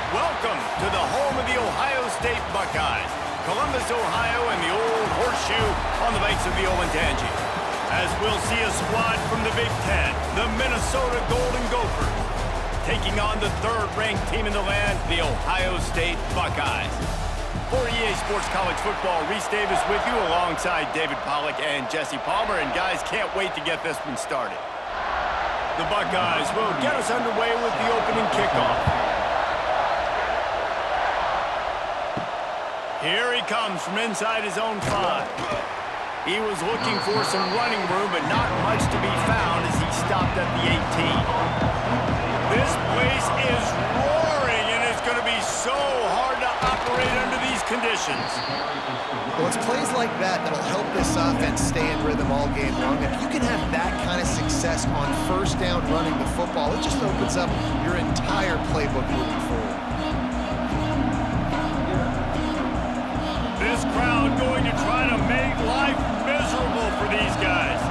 Welcome to the home of the Ohio State Buckeyes, Columbus, Ohio, and the old horseshoe on the banks of the Olentangy. As we'll see a squad from the Big Ten, the Minnesota Golden Gophers, taking on the third-ranked team in the land, the Ohio State Buckeyes. For EA Sports College Football, Reese Davis with you alongside David Pollack and Jesse Palmer, and guys, can't wait to get this one started. The Buckeyes will get us underway with the opening kickoff. Here he comes from inside his own 5. He was looking for some running room, but not much to be found as he stopped at the 18. This place is roaring, and it's going to be so hard to operate under these conditions. Well, it's plays like that that'll help this offense stay in rhythm all game long. If you can have that kind of success on first down running the football, it just opens up your entire playbook moving forward. This crowd going to try to make life miserable for these guys.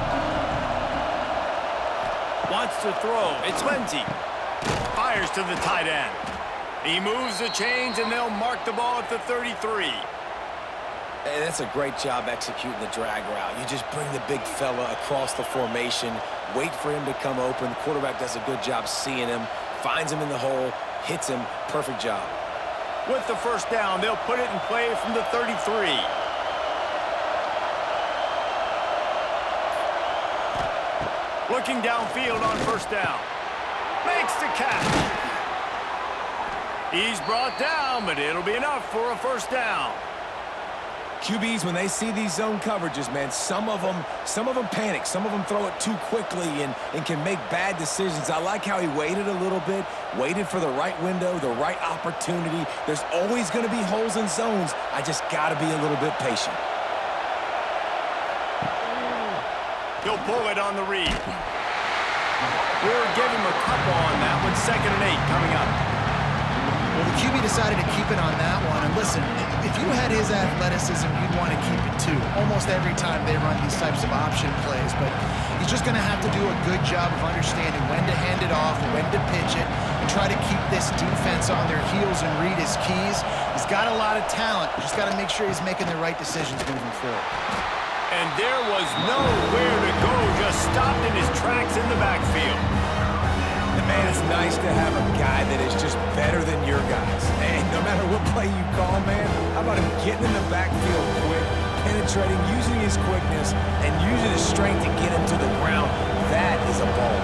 Wants to throw. It's Lindsey. Fires to the tight end. He moves the chains, and they'll mark the ball at the 33. And that's a great job executing the drag route. You just bring the big fella across the formation, wait for him to come open. The quarterback does a good job seeing him, finds him in the hole, hits him. Perfect job. With the first down, they'll put it in play from the 33. Looking downfield on first down. Makes the catch. He's brought down, but it'll be enough for a first down. QBs, when they see these zone coverages, man, some of them panic. Some of them throw it too quickly and can make bad decisions. I like how he waited a little bit, waited for the right window, the right opportunity. There's always going to be holes in zones. I just got to be a little bit patient. He'll pull it on the read. We'll give him a couple on that one. 2nd and 8 coming up. Well, the QB decided to keep it on that one. And listen, if you had his athleticism, you'd want to keep it too. Almost every time they run these types of option plays. But he's just going to have to do a good job of understanding when to hand it off, when to pitch it, and try to keep this defense on their heels and read his keys. He's got a lot of talent. Just got to make sure he's making the right decisions moving forward. And there was nowhere to go, just stopped in his tracks in the backfield. And man, it's nice to have a guy that is just better than your guys. And no matter what play you call, man, how about him getting in the backfield quick, penetrating, using his quickness, and using his strength to get him to the ground. That is a ball.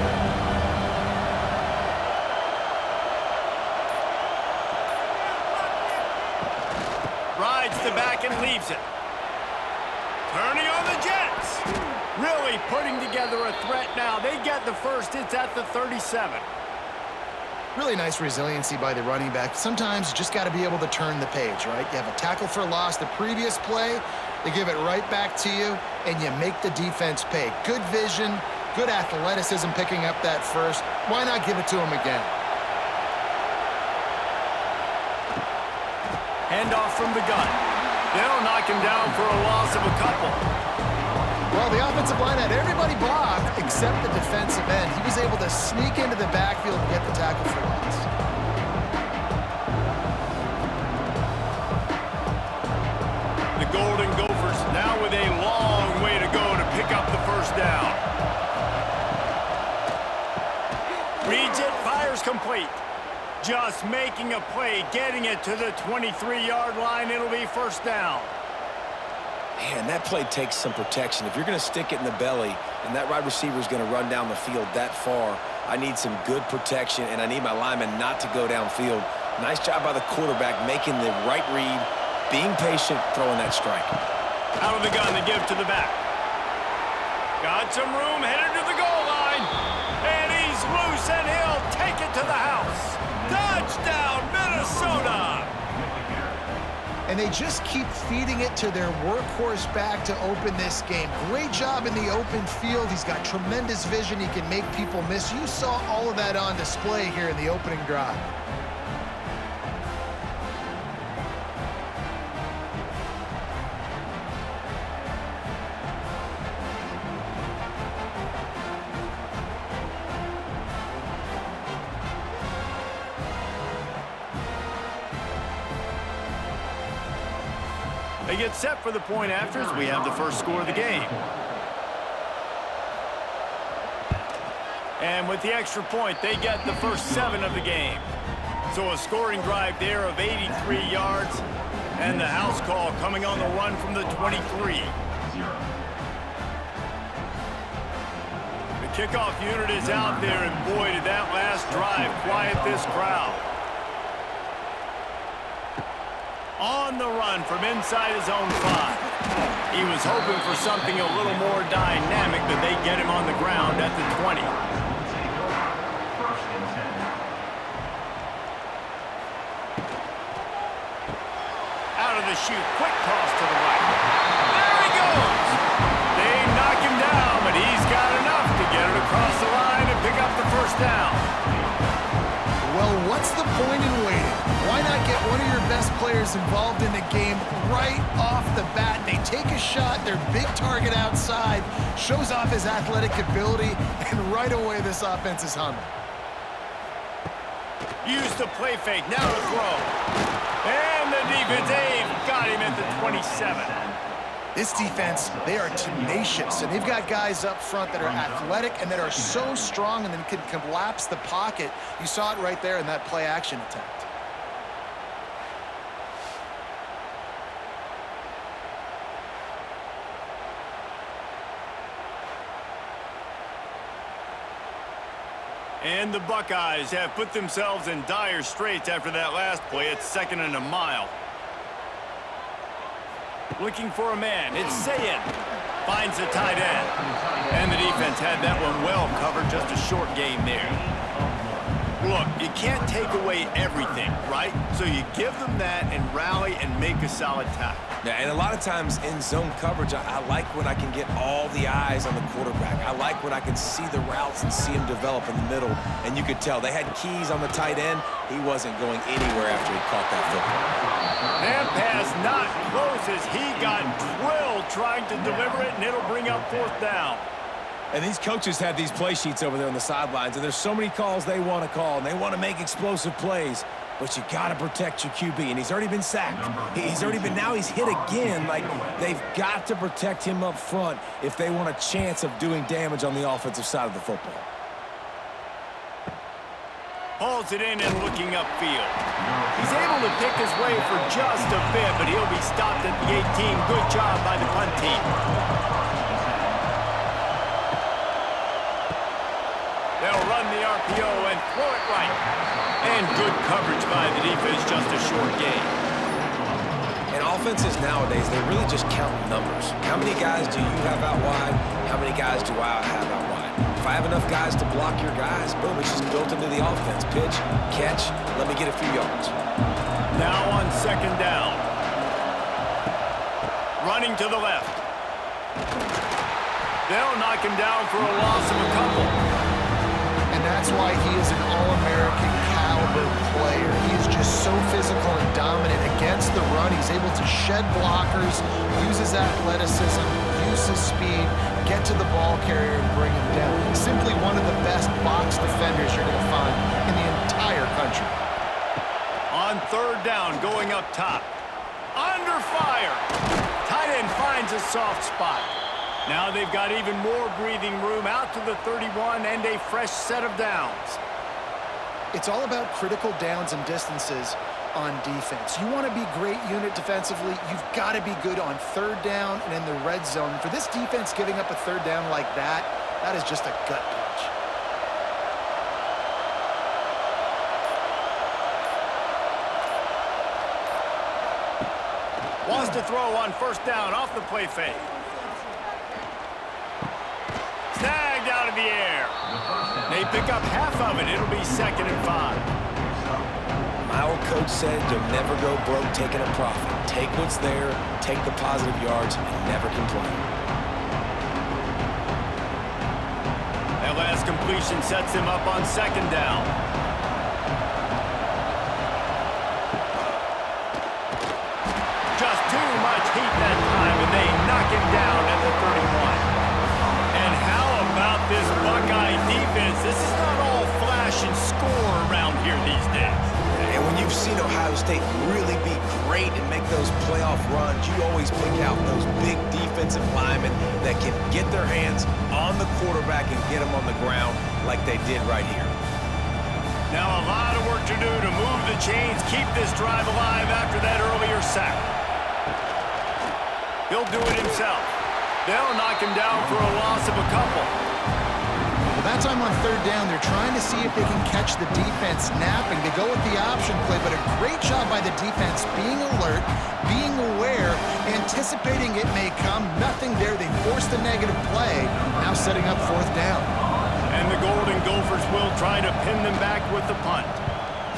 Rides the back and leaves it. Turning on the Jets. Really putting together a threat now. They get the first. It's at the 37. Really nice resiliency by the running back. Sometimes you just got to be able to turn the page, right? You have a tackle for loss the previous play. They give it right back to you, and you make the defense pay. Good vision, good athleticism picking up that first. Why not give it to him again? Handoff from the gun. They'll knock him down for a loss of a couple. Well, the offensive line had everybody blocked except the defensive end. He was able to sneak into the backfield and get the tackle for loss. The Golden Gophers now with a long way to go to pick up the first down. Reads it, fires complete. Just making a play, getting it to the 23-yard line. It'll be first down. Man, that play takes some protection. If you're going to stick it in the belly and that wide receiver is going to run down the field that far, I need some good protection, and I need my lineman not to go downfield. Nice job by the quarterback making the right read, being patient, throwing that strike. Out of the gun, they give to the back. Got some room, headed to the goal line. And he's loose, and he'll take it to the house. Touchdown, Minnesota! And they just keep feeding it to their workhorse back to open this game. Great job in the open field. He's got tremendous vision. He can make people miss. You saw all of that on display here in the opening drive. They get set for the point afters. We have the first score of the game. And with the extra point, they get the first 7 of the game. So a scoring drive there of 83 yards. And the house call coming on the run from the 23. The kickoff unit is out there, and boy, did that last drive quiet this crowd. On the run from inside his own 5. He was hoping for something a little more dynamic, but they get him on the ground at the 20. Out of the chute, quick toss to the right. There he goes! They knock him down, but he's got enough to get it across the line and pick up the first down. Well, what's the point in waiting? Why not get one of your best players involved in the game right off the bat? They take a shot, their big target outside, shows off his athletic ability, and right away this offense is humming. Use the play fake, now to throw. And the defense, Dave, got him at the 27. This defense, they are tenacious, and they've got guys up front that are athletic and that are so strong and then can collapse the pocket. You saw it right there in that play-action attempt. And the Buckeyes have put themselves in dire straits after that last play. It's 2nd and a mile. Looking for a man. It's Sayin. Finds the tight end. And the defense had that one well covered. Just a short game there. Look, you can't take away everything, right? So you give them that and rally and make a solid tackle. Yeah, and a lot of times in zone coverage, I like when I can get all the eyes on the quarterback. I like when I can see the routes and see him develop in the middle. And you could tell they had keys on the tight end. He wasn't going anywhere after he caught that football. That pass not close as he got drilled trying to deliver it, and it'll bring up 4th down. And these coaches have these play sheets over there on the sidelines, and there's so many calls they want to call, and they want to make explosive plays. But you got to protect your QB, and he's already been sacked. Now he's hit again. Like, they've got to protect him up front if they want a chance of doing damage on the offensive side of the football. Hauls it in and looking upfield. He's able to pick his way for just a bit, but he'll be stopped at the 18. Good job by the punt team. They'll run the RPO and throw it right. And good coverage by the defense, just a short game. And offenses nowadays, they really just count numbers. How many guys do you have out wide? How many guys do I have out wide? If I have enough guys to block your guys, boom, it's just built into the offense. Pitch, catch, let me get a few yards. Now on 2nd down. Running to the left. They'll knock him down for a loss of a couple. And that's why he is an All-American caliber player. He is just so physical and dominant against the run. He's able to shed blockers, use his athleticism, use his speed, get to the ball carrier and bring him down. Simply one of the best box defenders you're going to find in the entire country. On 3rd down, going up top. Under fire. Tight end finds a soft spot. Now they've got even more breathing room out to the 31 and a fresh set of downs. It's all about critical downs and distances on defense. You want to be great unit defensively, you've got to be good on 3rd down and in the red zone. For this defense giving up a 3rd down like that, that is just a gut punch. Wants to throw on 1st down off the play fake. Snagged out of the air. They pick up half of it. It'll be 2nd and 5. My old coach said you'll never go broke taking a profit. Take what's there, take the positive yards, and never complain. That last completion sets him up on 2nd down. Just too much heat that time, and they knock him down at the 31. And how about this Buckeye defense? This is not all flash and score around here these days. And when you've seen Ohio Ohio State really be great and make those playoff runs, you always pick out those big defensive linemen that can get their hands on the quarterback and get him on the ground like they did right here. Now a lot of work to do to move the chains, keep this drive alive after that earlier sack. He'll do it himself. They'll knock him down for a loss of a couple. Well, that time on third down, they're trying to see if they can catch the defense napping. They go with the option play, but a great job by the defense being alert, being aware, anticipating it may come. Nothing there. They forced the negative play, now setting up fourth down. And the Golden Gophers will try to pin them back with the punt.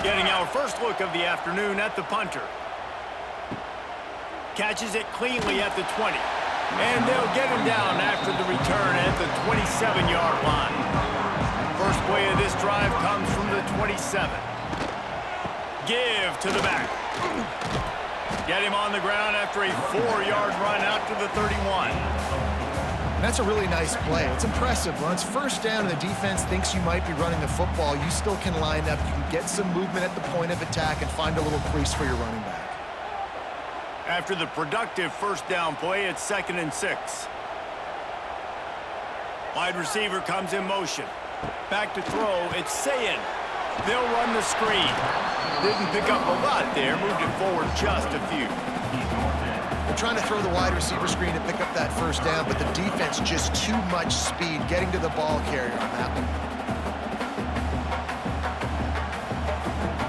Getting our first look of the afternoon at the punter. Catches it cleanly at the 20. And they'll get him down after the return at the 27-yard line. First play of this drive comes from the 27. Give to the back. Get him on the ground after a 4-yard run out to the 31. That's a really nice play. It's impressive. When it's first down and the defense thinks you might be running the football, you still can line up. You can get some movement at the point of attack and find a little crease for your running back. After the productive first down play, it's 2nd and 6. Wide receiver comes in motion. Back to throw, it's Sayin. They'll run the screen. Didn't pick up a lot there, moved it forward just a few. They're trying to throw the wide receiver screen to pick up that first down, but the defense just too much speed getting to the ball carrier on that one.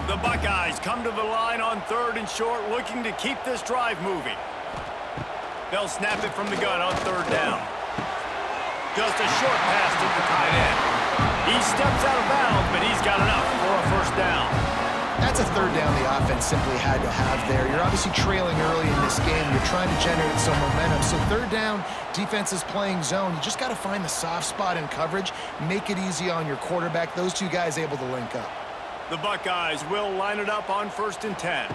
The Buckeyes come to the line on 3rd and short, looking to keep this drive moving. They'll snap it from the gun on 3rd down. Just a short pass to the tight end. He steps out of bounds, but he's got enough for a first down. That's a 3rd down the offense simply had to have there. You're obviously trailing early in this game. You're trying to generate some momentum. So 3rd down, defense is playing zone. You just got to find the soft spot in coverage, make it easy on your quarterback. Those two guys able to link up. The Buckeyes will line it up on 1st and 10.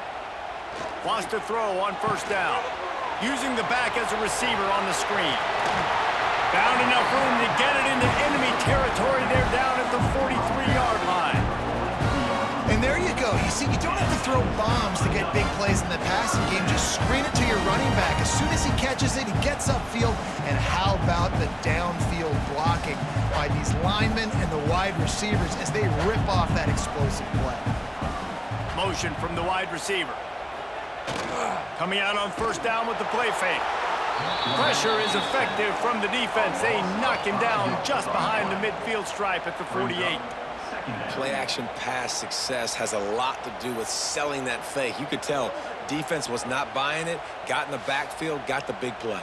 Wants to throw on 1st down. Using the back as a receiver on the screen. Found enough room to get it into enemy territory. They're down at the 43-yard line. And there you go. You see, you don't have to throw bombs to get big plays in the passing game. Just screen it to your running back. As soon as he catches it, he gets upfield. And how about the downfield blocking by these linemen and the wide receivers as they rip off that explosive play. Motion from the wide receiver. Coming out on 1st down with the play fake. Pressure is effective from the defense. They knock him down just behind the midfield stripe at the 48. Play-action pass success has a lot to do with selling that fake. You could tell defense was not buying it, got in the backfield, got the big play.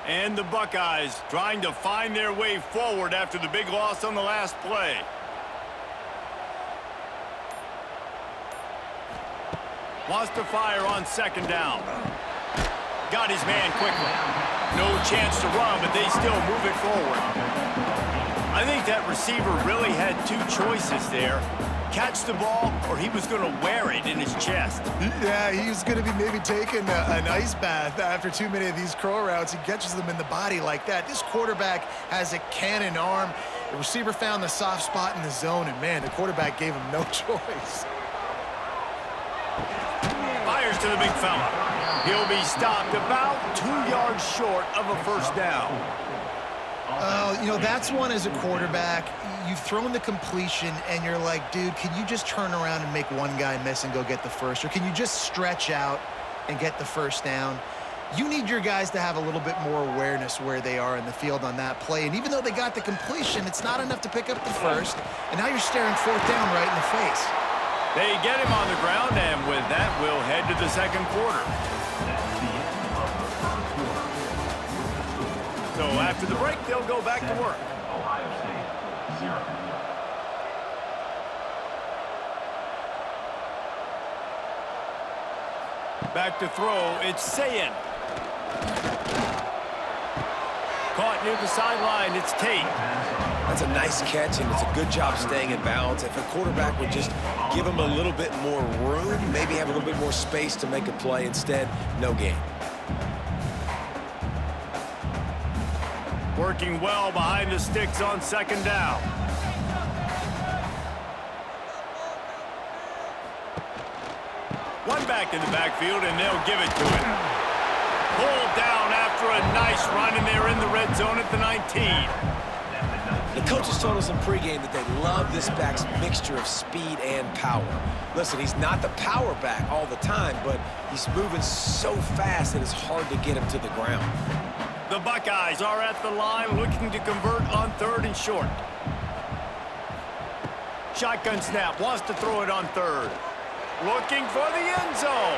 And the Buckeyes trying to find their way forward after the big loss on the last play. Wants to fire on 2nd down. Got his man quickly. No chance to run, but they still move it forward. I think that receiver really had 2 choices there. Catch the ball, or he was going to wear it in his chest. Yeah, he was going to be maybe taking an ice bath after too many of these curl routes. He catches them in the body like that. This quarterback has a cannon arm. The receiver found the soft spot in the zone, and, man, the quarterback gave him no choice. Fires to the big fella. He'll be stopped about 2 yards short of a first down. You know, that's one as a quarterback. You've thrown the completion, and you're like, dude, can you just turn around and make one guy miss and go get the first? Or can you just stretch out and get the first down? You need your guys to have a little bit more awareness where they are in the field on that play. And even though they got the completion, it's not enough to pick up the first. And now you're staring 4th down right in the face. They get him on the ground, and with that, we'll head to the 2nd quarter. So after the break, they'll go back to work. Ohio State, 0. Back to throw, it's Sayin. Caught near the sideline, it's Tate. That's a nice catch, and it's a good job staying in bounds. If a quarterback would just give him a little bit more room, maybe have a little bit more space to make a play. Instead, no gain. Working well behind the sticks on second down. One back in the backfield, and they'll give it to him. Pulled down after a nice run, and they're in the red zone at the 19. The coaches told us in pregame that they love this back's mixture of speed and power. Listen, he's not the power back all the time, but he's moving so fast that it's hard to get him to the ground. The Buckeyes are at the line looking to convert on 3rd and short. Shotgun snap, wants to throw it on 3rd. Looking for the end zone.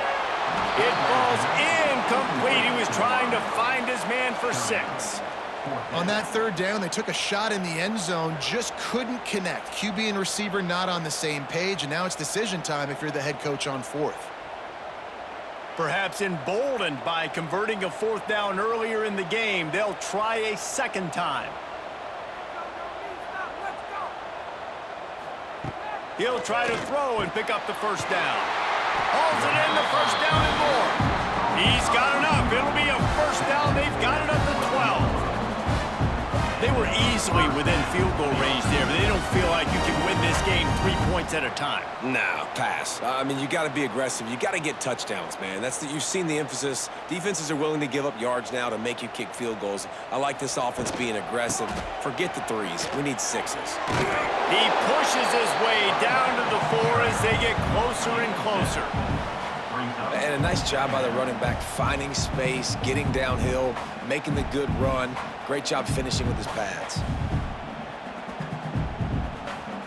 It falls incomplete. He was trying to find his man for 6. On that 3rd down, they took a shot in the end zone, just couldn't connect. QB and receiver not on the same page, and now it's decision time if you're the head coach on 4th. Perhaps emboldened by converting a 4th down earlier in the game, they'll try a 2nd time. He'll try to throw and pick up the 1st down. Hauls it in, the 1st down and more. He's got enough. It'll be a 1st down. They've got it up to 12. They were easily within field goal range there, but they don't feel like you can win this game 3 points at a time. No, pass. I mean, you got to be aggressive. You got to get touchdowns, man. You've seen the emphasis. Defenses are willing to give up yards now to make you kick field goals. I like this offense being aggressive. Forget the 3s. We need 6s. He pushes his way down to the 4 as they get closer and closer. And a nice job by the running back, finding space, getting downhill, making the good run. Great job finishing with his pads.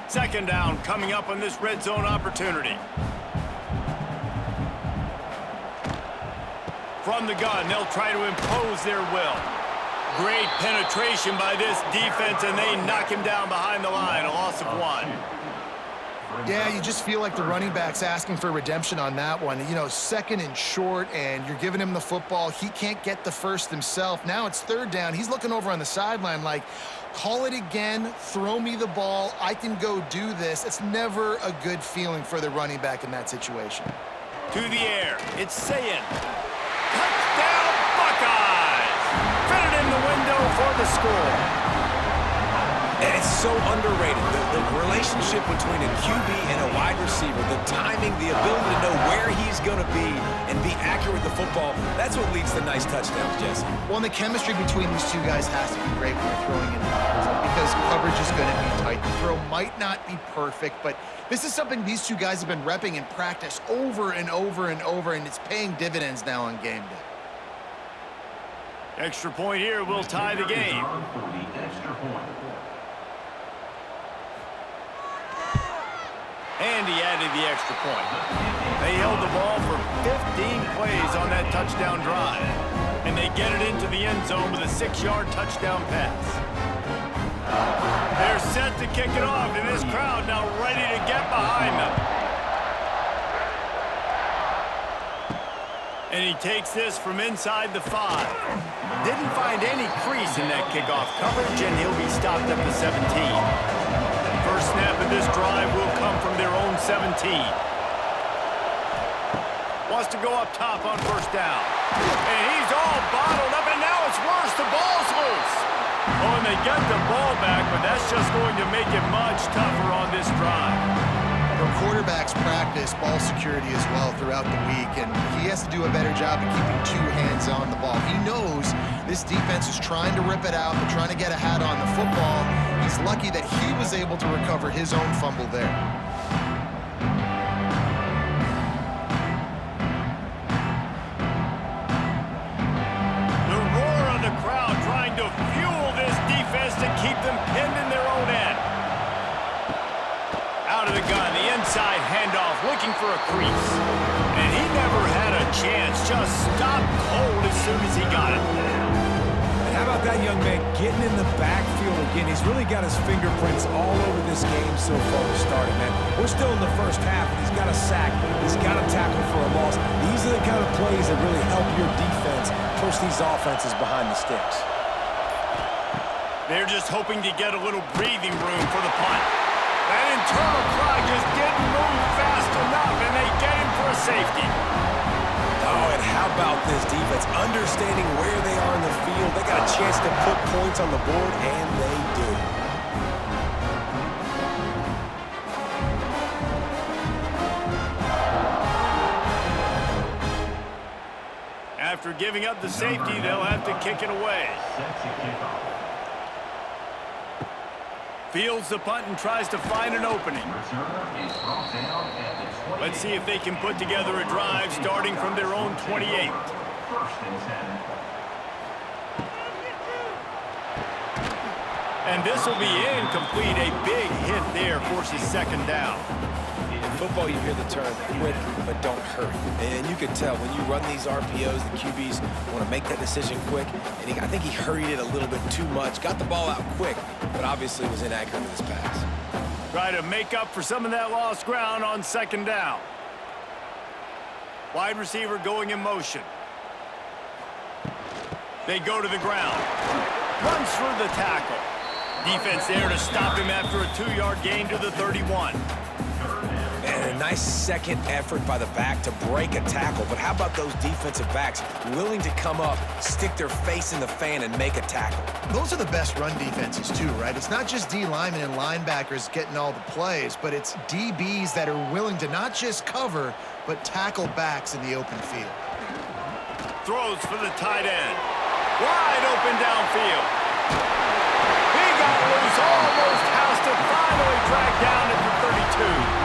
2nd down coming up on this red zone opportunity. From the gun, they'll try to impose their will. Great penetration by this defense, and they knock him down behind the line, a loss of 1. Yeah, you just feel like the running back's asking for redemption on that one. You know, 2nd and short, and you're giving him the football. He can't get the 1st himself. Now it's 3rd down. He's looking over on the sideline like, call it again, throw me the ball, I can go do this. It's never a good feeling for the running back in that situation. To the air, it's saying, touchdown Buckeyes! Fit it in the window for the score. And it's so underrated. The relationship between a QB and a wide receiver, the timing, the ability to know where he's going to be and be accurate with the football, that's what leads to nice touchdowns, Jesse. Well, and the chemistry between these two guys has to be great when you're throwing in because coverage is going to be tight. The throw might not be perfect, but this is something these two guys have been repping in practice over and over and over, and it's paying dividends now on game day. Extra point here will tie the game. And he added the extra point. They held the ball for 15 plays on that touchdown drive. And they get it into the end zone with a 6-yard touchdown pass. They're set to kick it off, and this crowd now ready to get behind them. And he takes this from inside the 5. Didn't find any crease in that kickoff coverage, and he'll be stopped at the 17. First snap of this drive will come from their own 17. Wants to go up top on 1st down. And he's all bottled up, and now it's worse. The ball's loose. Oh, and they get the ball back, but that's just going to make it much tougher on this drive. Our quarterbacks practice ball security as well throughout the week, and he has to do a better job of keeping 2 hands on the ball. He knows this defense is trying to rip it out. They're trying to get a hat on the football. He's lucky that he was able to recover his own fumble there. The roar of the crowd trying to fuel this defense to keep them pinned in their own end. Out of the gun, the inside handoff, looking for a crease. And he never had a chance, just stopped cold as soon as he got it. And how about that young man getting in the backfield again? He's really got his fingerprints all over this game so far to start it, man. We're still in the first half, and he's got a sack. He's got a tackle for a loss. These are the kind of plays that really help your defense push these offenses behind the sticks. They're just hoping to get a little breathing room for the punt. That internal clock just didn't move fast enough, and they get him for a safety. Oh, and how about this defense? Understanding where they are in the field. They got a chance to put points on the board, and they do. After giving up the safety, they'll have to kick it away. Fields the punt and tries to find an opening. Let's see if they can put together a drive starting from their own 28. And this will be incomplete. A big hit there forces second down. In football, you hear the term quick, but don't hurry. And you can tell when you run these RPOs, the QBs want to make that decision quick. And I think he hurried it a little bit too much. Got the ball out quick, but obviously was inaccurate with his pass. Try to make up for some of that lost ground on second down. Wide receiver going in motion. They go to the ground. Runs through the tackle. Defense there to stop him after a 2-yard gain to the 31. And a nice second effort by the back to break a tackle. But how about those defensive backs willing to come up, stick their face in the fan, and make a tackle? Those are the best run defenses too, right? It's not just D linemen and linebackers getting all the plays, but it's DBs that are willing to not just cover, but tackle backs in the open field. Throws for the tight end. Wide open downfield. He got loose, almost has to finally drag down at the 32.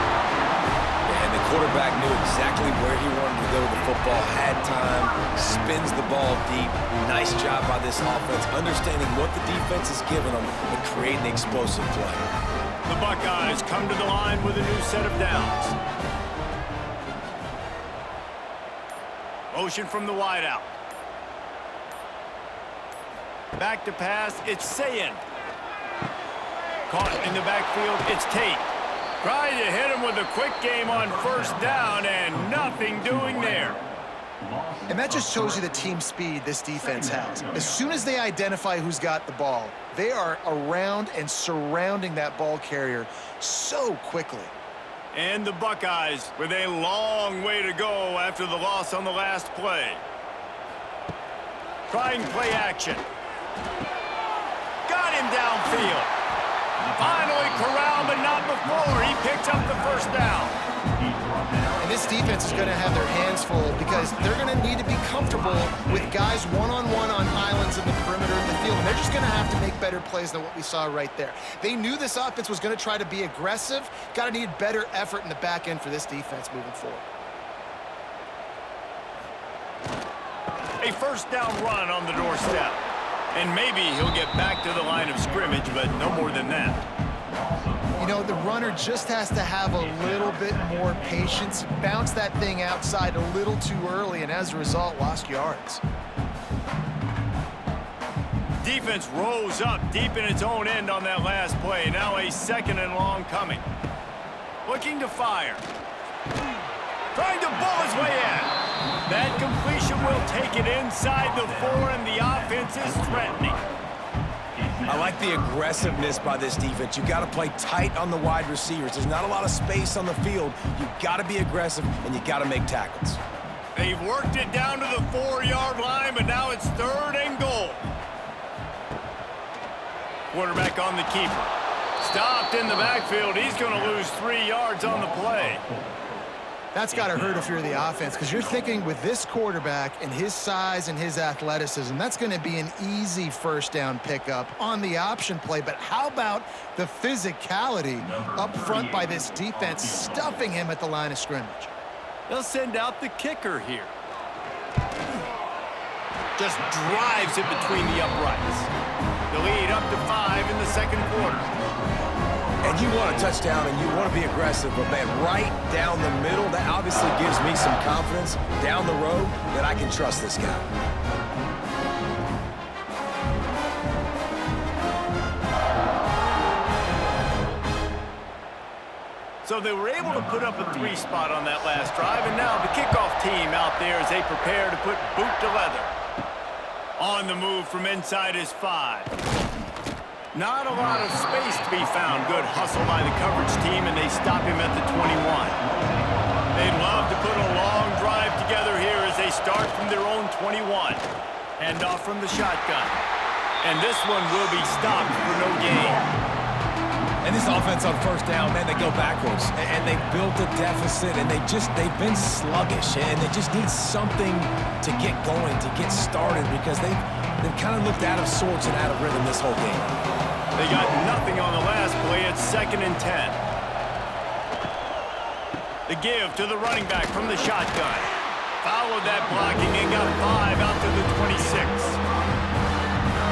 And the quarterback knew exactly where he wanted to go with the football, had time, spins the ball deep. Nice job by this offense, understanding what the defense is giving them and creating the explosive play. The Buckeyes come to the line with a new set of downs. Motion from the wideout. Back to pass, it's Sayin. Caught in the backfield, it's Tate. Trying to hit him with a quick game on first down, and nothing doing there. And that just shows you the team speed this defense has. As soon as they identify who's got the ball, they are around and surrounding that ball carrier so quickly. And the Buckeyes with a long way to go after the loss on the last play. Trying play action. Got him downfield. Finally corralled, but not before. He picks up the first down. And this defense is going to have their hands full because they're going to need to be comfortable with guys one-on-one on islands in the perimeter of the field. And they're just going to have to make better plays than what we saw right there. They knew this offense was going to try to be aggressive. Got to need better effort in the back end for this defense moving forward. A first down run on the doorstep. And maybe he'll get back to the line of scrimmage, but no more than that. You know, the runner just has to have a little bit more patience, bounce that thing outside a little too early, and as a result, lost yards. Defense rose up deep in its own end on that last play. Now a second and long coming. Looking to fire. Trying to bull his way in. That completion will take it inside the 4, and the offense is threatening. I like the aggressiveness by this defense. You got to play tight on the wide receivers. There's not a lot of space on the field. You got to be aggressive, and you got to make tackles. They've worked it down to the 4-yard line, but now it's 3rd and goal. Quarterback on the keeper. Stopped in the backfield. He's going to lose 3 yards on the play. That's got to hurt if you're the offense, because you're thinking with this quarterback and his size and his athleticism, that's going to be an easy first down pickup on the option play. But how about the physicality up front by this defense, stuffing him at the line of scrimmage? They'll send out the kicker here. Just drives it between the uprights. The lead up to 5 in the second quarter. And you want a touchdown and you want to be aggressive, but man, right down the middle, that obviously gives me some confidence down the road that I can trust this guy. So they were able to put up a 3 spot on that last drive, and now the kickoff team out there as they prepare to put boot to leather. On the move from inside his 5. Not a lot of space to be found. Good hustle by the coverage team, and they stop him at the 21. They'd love to put a long drive together here as they They start from their own 21. Hand off from the shotgun. And this one will be stopped for no gain. And this offense on first down, man, they go backwards. And they built a deficit, and they've been sluggish. And they just need something to get going, to get started, because they've kind of looked out of sorts and out of rhythm this whole game. They got nothing on the last play. It's 2nd and 10. The give to the running back from the shotgun. Followed that blocking and got 5 out to the 26.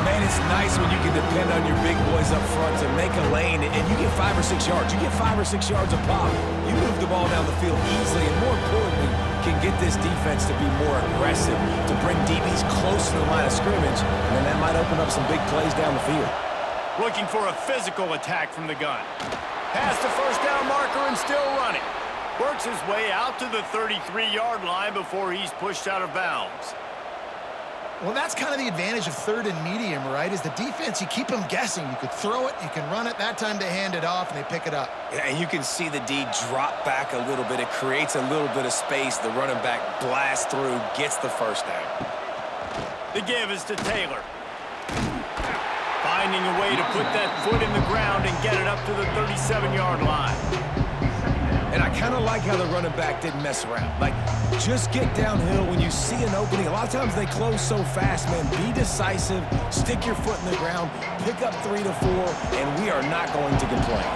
Man, it's nice when you can depend on your big boys up front to make a lane, and you get 5 or 6 yards. You get 5 or 6 yards a pop. You move the ball down the field easily, and more importantly, can get this defense to be more aggressive, to bring DBs close to the line of scrimmage, and then that might open up some big plays down the field. Looking for a physical attack from the gun. Past the first down marker and still running. Works his way out to the 33-yard line before he's pushed out of bounds. Well, that's kind of the advantage of 3rd and medium, right? Is the defense, you keep them guessing. You could throw it, you can run it. That time they hand it off and they pick it up. Yeah, and you can see the D drop back a little bit. It creates a little bit of space. The running back blasts through, gets the first down. The give is to Taylor. Finding a way to put that foot in the ground and get it up to the 37-yard line. And I kind of like how the running back didn't mess around. Like, just get downhill when you see an opening. A lot of times they close so fast, man. Be decisive, stick your foot in the ground, pick up 3 to 4, and we are not going to complain.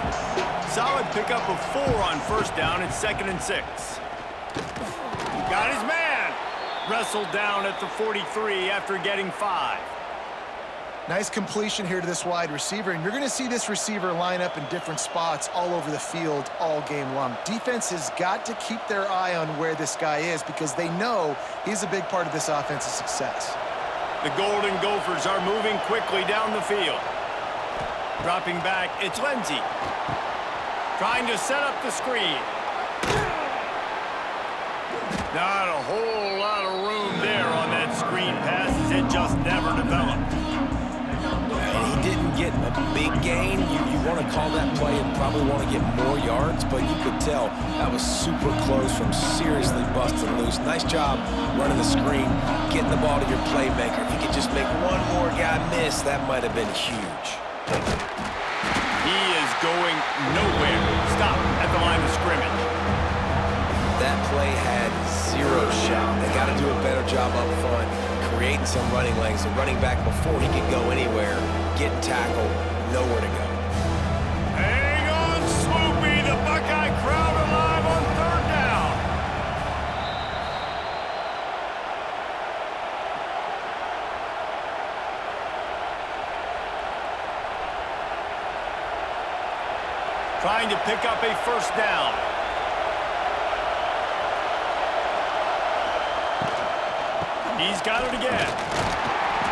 Solid pickup of 4 on first down. It's 2nd and 6. Got his man. Wrestled down at the 43 after getting 5. Nice completion here to this wide receiver, and you're going to see this receiver line up in different spots all over the field all game long. Defense has got to keep their eye on where this guy is because they know he's a big part of this offense's success. The Golden Gophers are moving quickly down the field. Dropping back, it's Lindsey. Trying to set up the screen. Not a whole lot of room there on that screen pass as it just never developed. And he didn't get a big gain. You want to call that play and probably want to get more yards, but you could tell that was super close from seriously busting loose. Nice job running the screen, getting the ball to your playmaker. If you could just make one more guy miss, that might have been huge. He is going nowhere. Stop at the line of scrimmage. That play had 0 shot. They got to do a better job up front, creating some running lanes. The running back, before he could go anywhere, getting tackled, nowhere to go. Hang on, Swoopy. The Buckeye crowd alive on 3rd down. Trying to pick up a first down. He's got it again.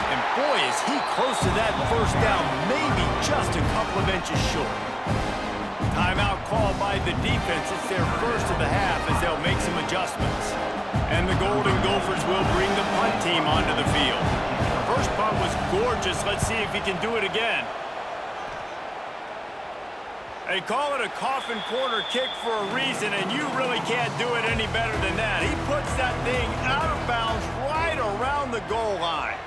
And boy, is he close to that first down, maybe just a couple of inches short. Timeout called by the defense. It's their first of the half as they'll make some adjustments. And the Golden Gophers will bring the punt team onto the field. First punt was gorgeous. Let's see if he can do it again. They call it a coffin corner kick for a reason, and you really can't do it any better than that. He puts that thing out of bounds right around the goal line.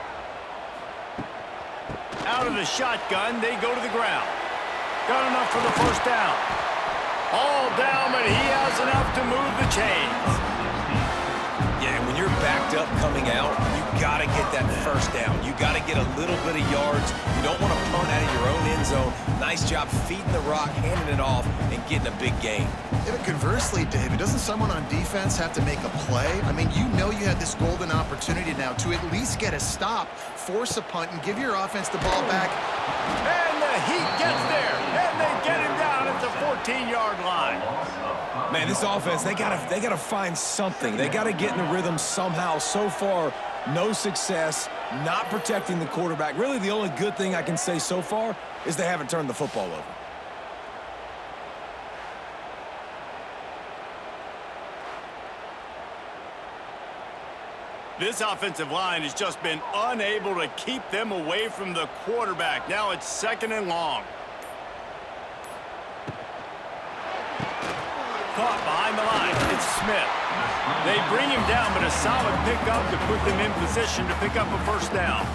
Out of the shotgun, they go to the ground. Got enough for the first down. All down, but he has enough to move the chains. Yeah, and when you're backed up coming out, you got to get that first down. You got to get a little bit of yards. You don't want to punt out of your own end zone. Nice job feeding the rock, handing it off, and getting a big gain. Yeah, but conversely, David, doesn't someone on defense have to make a play? I mean, you know you had this golden opportunity now to at least get a stop, force a punt, and give your offense the ball back. And the Heat gets there, and they get him down at the 14-yard line. Man, this offense, they gotta find something. They gotta get in the rhythm somehow. So far, no success, not protecting the quarterback. Really, the only good thing I can say so far is they haven't turned the football over. This offensive line has just been unable to keep them away from the quarterback. Now it's 2nd and long. caught behind the line. It's Smith. They bring him down, but a solid pickup to put them in position to pick up a first down.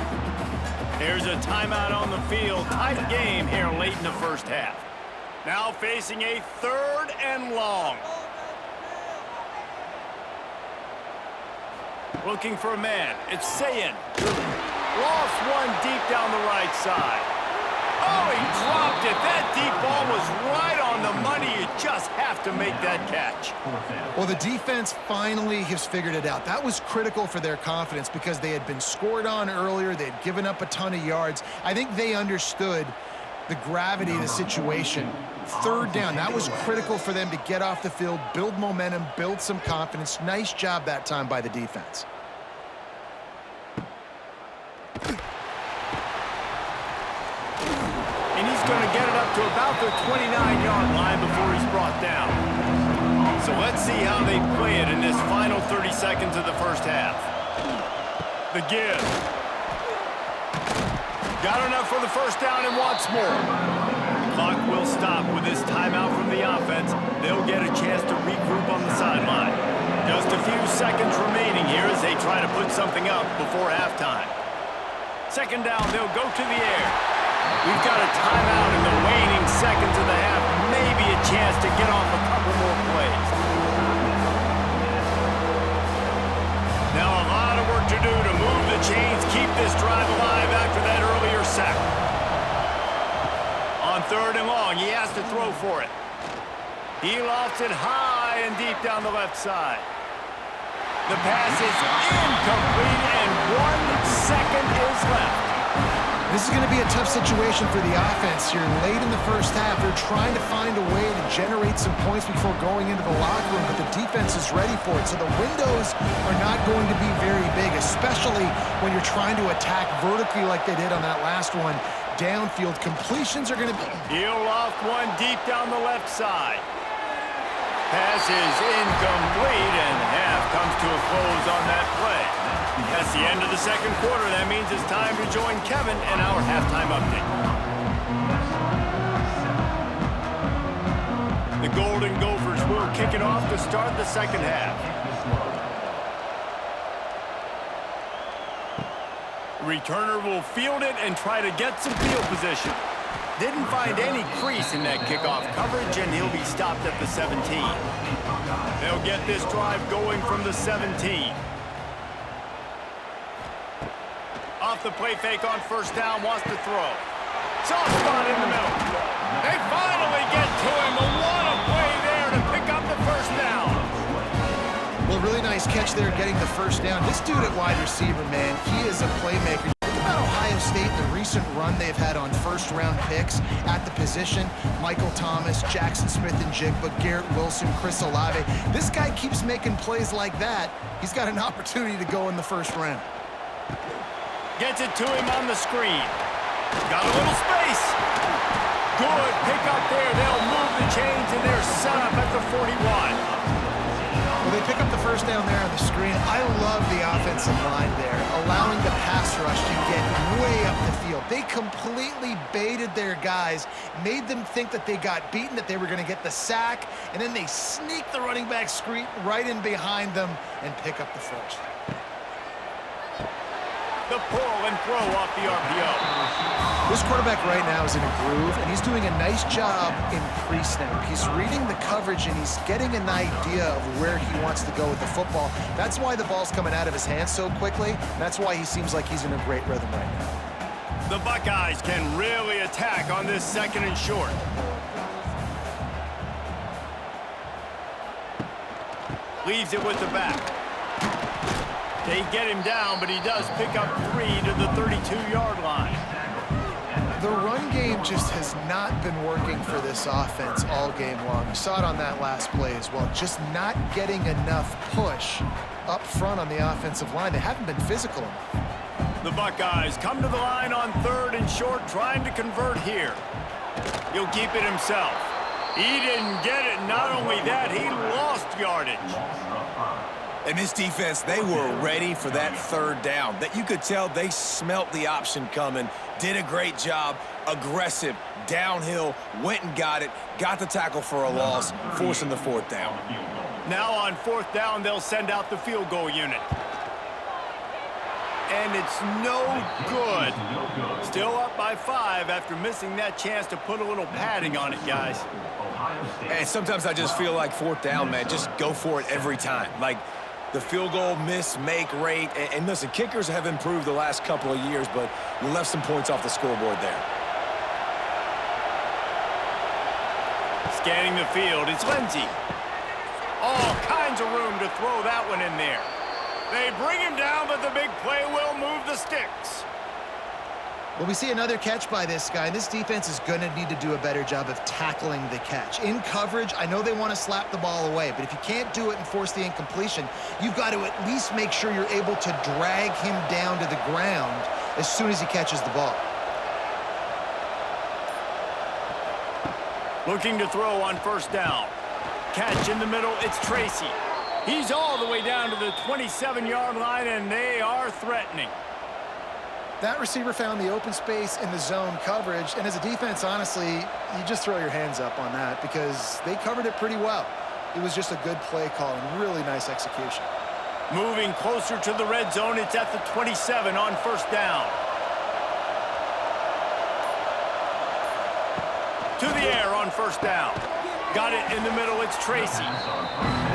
There's a timeout on the field. Tight game here late in the first half. Now facing a 3rd and long. Looking for a man. It's Sayin. Lost one deep down the right side. Oh, he dropped it. That deep ball was right on the money. You just have to make that catch. Well, the defense finally has figured it out. That was critical for their confidence because they had been scored on earlier. They had given up a ton of yards. I think they understood the gravity of the situation. 3rd down, that was critical for them to get off the field, build momentum, build some confidence. Nice job that time by the defense. And he's going to get it up to about the 29-yard line before he's brought down. So let's see how they play it in this final 30 seconds of the first half. The give. Got enough for the first down and wants more. Clock will stop with this timeout from the offense. They'll get a chance to regroup on the sideline. Just a few seconds remaining here as they try to put something up before halftime. 2nd down, they'll go to the air. We've got a timeout in the waning seconds of the half. Maybe a chance to get off a couple more plays. Now a lot of work to do to move the chains, keep this drive alive after that earlier sack. On 3rd and long, he has to throw for it. He lofts it high and deep down the left side. The pass is incomplete, and 1 second is left. This is going to be a tough situation for the offense here. Late in the first half, they're trying to find a way to generate some points before going into the locker room, but the defense is ready for it. So the windows are not going to be very big, especially when you're trying to attack vertically like they did on that last one. Downfield completions are going to be... He'll loft one deep down the left side. Pass is incomplete, and half comes to a close on that play. That's the end of the 2nd quarter. That means it's time to join Kevin in our halftime update. The Golden Gophers will kick it off to start the 2nd half. Returner will field it and try to get some field position. Didn't find any crease in that kickoff coverage, and he'll be stopped at the 17. They'll get this drive going from the 17. Off the play fake on 1st down, wants to throw. Soft spot in the middle. They finally get to him, but what a play there to pick up the 1st down. Well, really nice catch there getting the 1st down. This dude at wide receiver, man, he is a playmaker. Think about Ohio State, the recent run they've had on 1st-round picks at the position. Michael Thomas, Jackson Smith-Njigba, Garrett Wilson, Chris Olave. This guy keeps making plays like that. He's got an opportunity to go in the 1st round. Gets it to him on the screen. Got a little space. Good pick up there. They'll move the chains, and they're set up at the 41. Well, they pick up the 1st down there on the screen. I love the offensive line there, allowing the pass rush to get way up the field. They completely baited their guys, made them think that they got beaten, that they were going to get the sack, and then they sneak the running back screen right in behind them and pick up the 1st. The pull and throw off the RPO. This quarterback right now is in a groove, and he's doing a nice job in pre-snap. He's reading the coverage, and he's getting an idea of where he wants to go with the football. That's why the ball's coming out of his hands so quickly. That's why he seems like he's in a great rhythm right now. The Buckeyes can really attack on this 2nd and short. Leaves it with the back. They get him down, but he does pick up 3 to the 32-yard line. The run game just has not been working for this offense all game long. You saw it on that last play as well. Just not getting enough push up front on the offensive line. They haven't been physical enough. The Buckeyes come to the line on 3rd and short, trying to convert here. He'll keep it himself. He didn't get it. Not only that, he lost yardage. And this defense, they were ready for that third down. That you could tell they smelt the option coming, did a great job, aggressive, downhill, went and got it, got the tackle for a loss, forcing the fourth down. Now on fourth down, they'll send out the field goal unit. And it's no good. Still up by 5 after missing that chance to put a little padding on it, guys. And sometimes I just feel like fourth down, man, just go for it every time. Like the field goal miss-make rate. And listen, kickers have improved the last couple of years, but you left some points off the scoreboard there. Scanning the field, it's Lindsey. All kinds of room to throw that one in there. They bring him down, but the big play will move the sticks. Well, we see another catch by this guy. This defense is going to need to do a better job of tackling the catch. In coverage, I know they want to slap the ball away, but if you can't do it and force the incompletion, you've got to at least make sure you're able to drag him down to the ground as soon as he catches the ball. Looking to throw on first down. Catch in the middle, it's Tracy. He's all the way down to the 27-yard line, and they are threatening. That receiver found the open space in the zone coverage, and as a defense, honestly, you just throw your hands up on that because they covered it pretty well. It was just a good play call and really nice execution. Moving closer to the red zone, it's at the 27 on first down. To the air on first down. Got it in the middle, it's Tracy.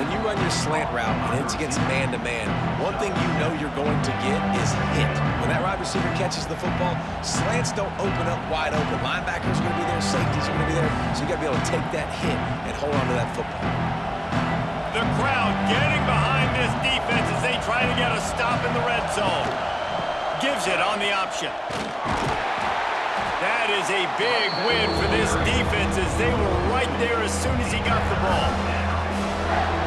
When you run your slant route and it's against man-to-man, one thing you know you're going to get is hit. When that wide receiver catches the football, slants don't open up wide open. Linebackers are going to be there, safeties are going to be there, so you got to be able to take that hit and hold on to that football. The crowd getting behind this defense as they try to get a stop in the red zone. Gives it on the option. That is a big win for this defense as they were right there as soon as he got the ball.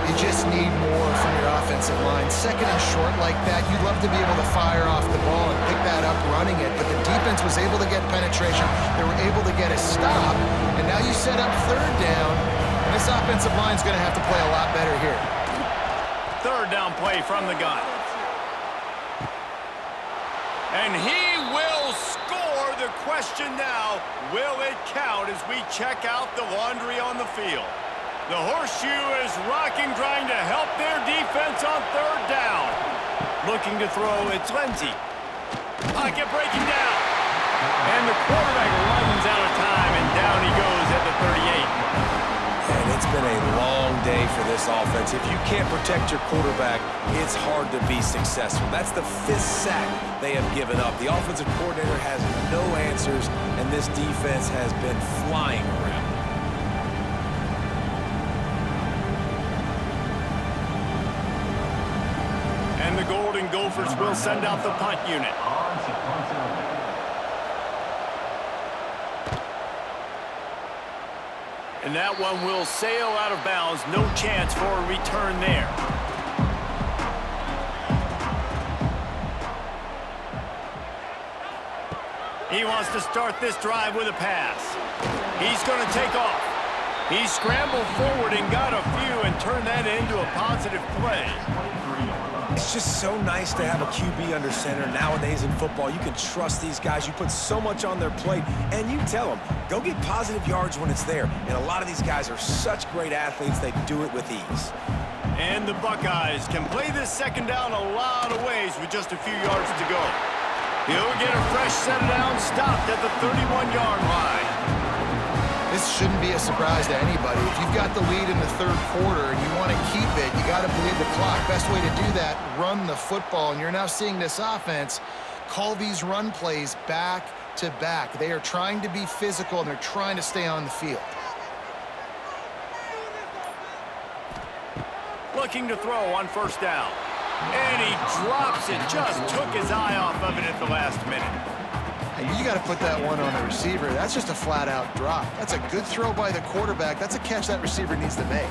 You just need more from your offensive line. Second and short like that, you'd love to be able to fire off the ball and pick that up running it, but the defense was able to get penetration. They were able to get a stop, and now you set up third down, and this offensive line is going to have to play a lot better here. Third down play from the gun. And he will score. The question now, will it count as we check out the laundry on the field? The horseshoe is rocking, trying to help their defense on third down. Looking to throw, it's Lindsey. Pocket breaking down. And the quarterback runs out of time, and down he goes at the 38. And it's been a long day for this offense. If you can't protect your quarterback, it's hard to be successful. That's the 5th sack they have given up. The offensive coordinator has no answers, and this defense has been flying around. And the Golden Gophers will send out the punt unit. And that one will sail out of bounds. No chance for a return there. He wants to start this drive with a pass. He's going to take off. He scrambled forward and got a few and turned that into a positive play. It's just so nice to have a QB under center nowadays in football. You can trust these guys. You put so much on their plate, and you tell them, go get positive yards when it's there. And a lot of these guys are such great athletes, they do it with ease. And the Buckeyes can play this second down a lot of ways with just a few yards to go. He'll get a fresh set down, stopped at the 31-yard line. This shouldn't be a surprise to anybody. If you've got the lead in the third quarter and you want to keep it, you got to bleed the clock. Best way to do that, run the football. And you're now seeing this offense call these run plays back to back. They are trying to be physical, and they're trying to stay on the field. Looking to throw on first down. And he drops it. Just took his eye off of it at the last minute. And you got to put that one on the receiver. That's just a flat-out drop. That's a good throw by the quarterback. That's a catch that receiver needs to make.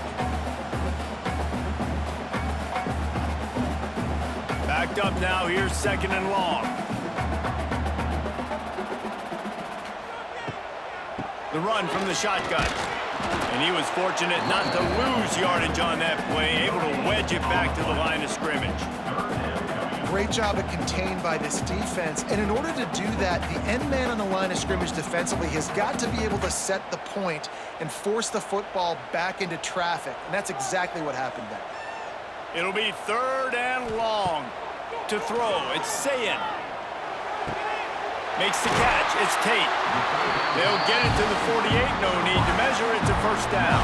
Backed up now. Here's second and long. The run from the shotgun. And he was fortunate not to lose yardage on that play, able to wedge it back to the line of scrimmage. Great job of contained by this defense. And in order to do that, the end man on the line of scrimmage defensively has got to be able to set the point and force the football back into traffic. And that's exactly what happened there. It'll be 3rd and long to throw. It's Sayin. Makes the catch. It's Tate. They'll get it to the 48. No need to measure. It's a first down.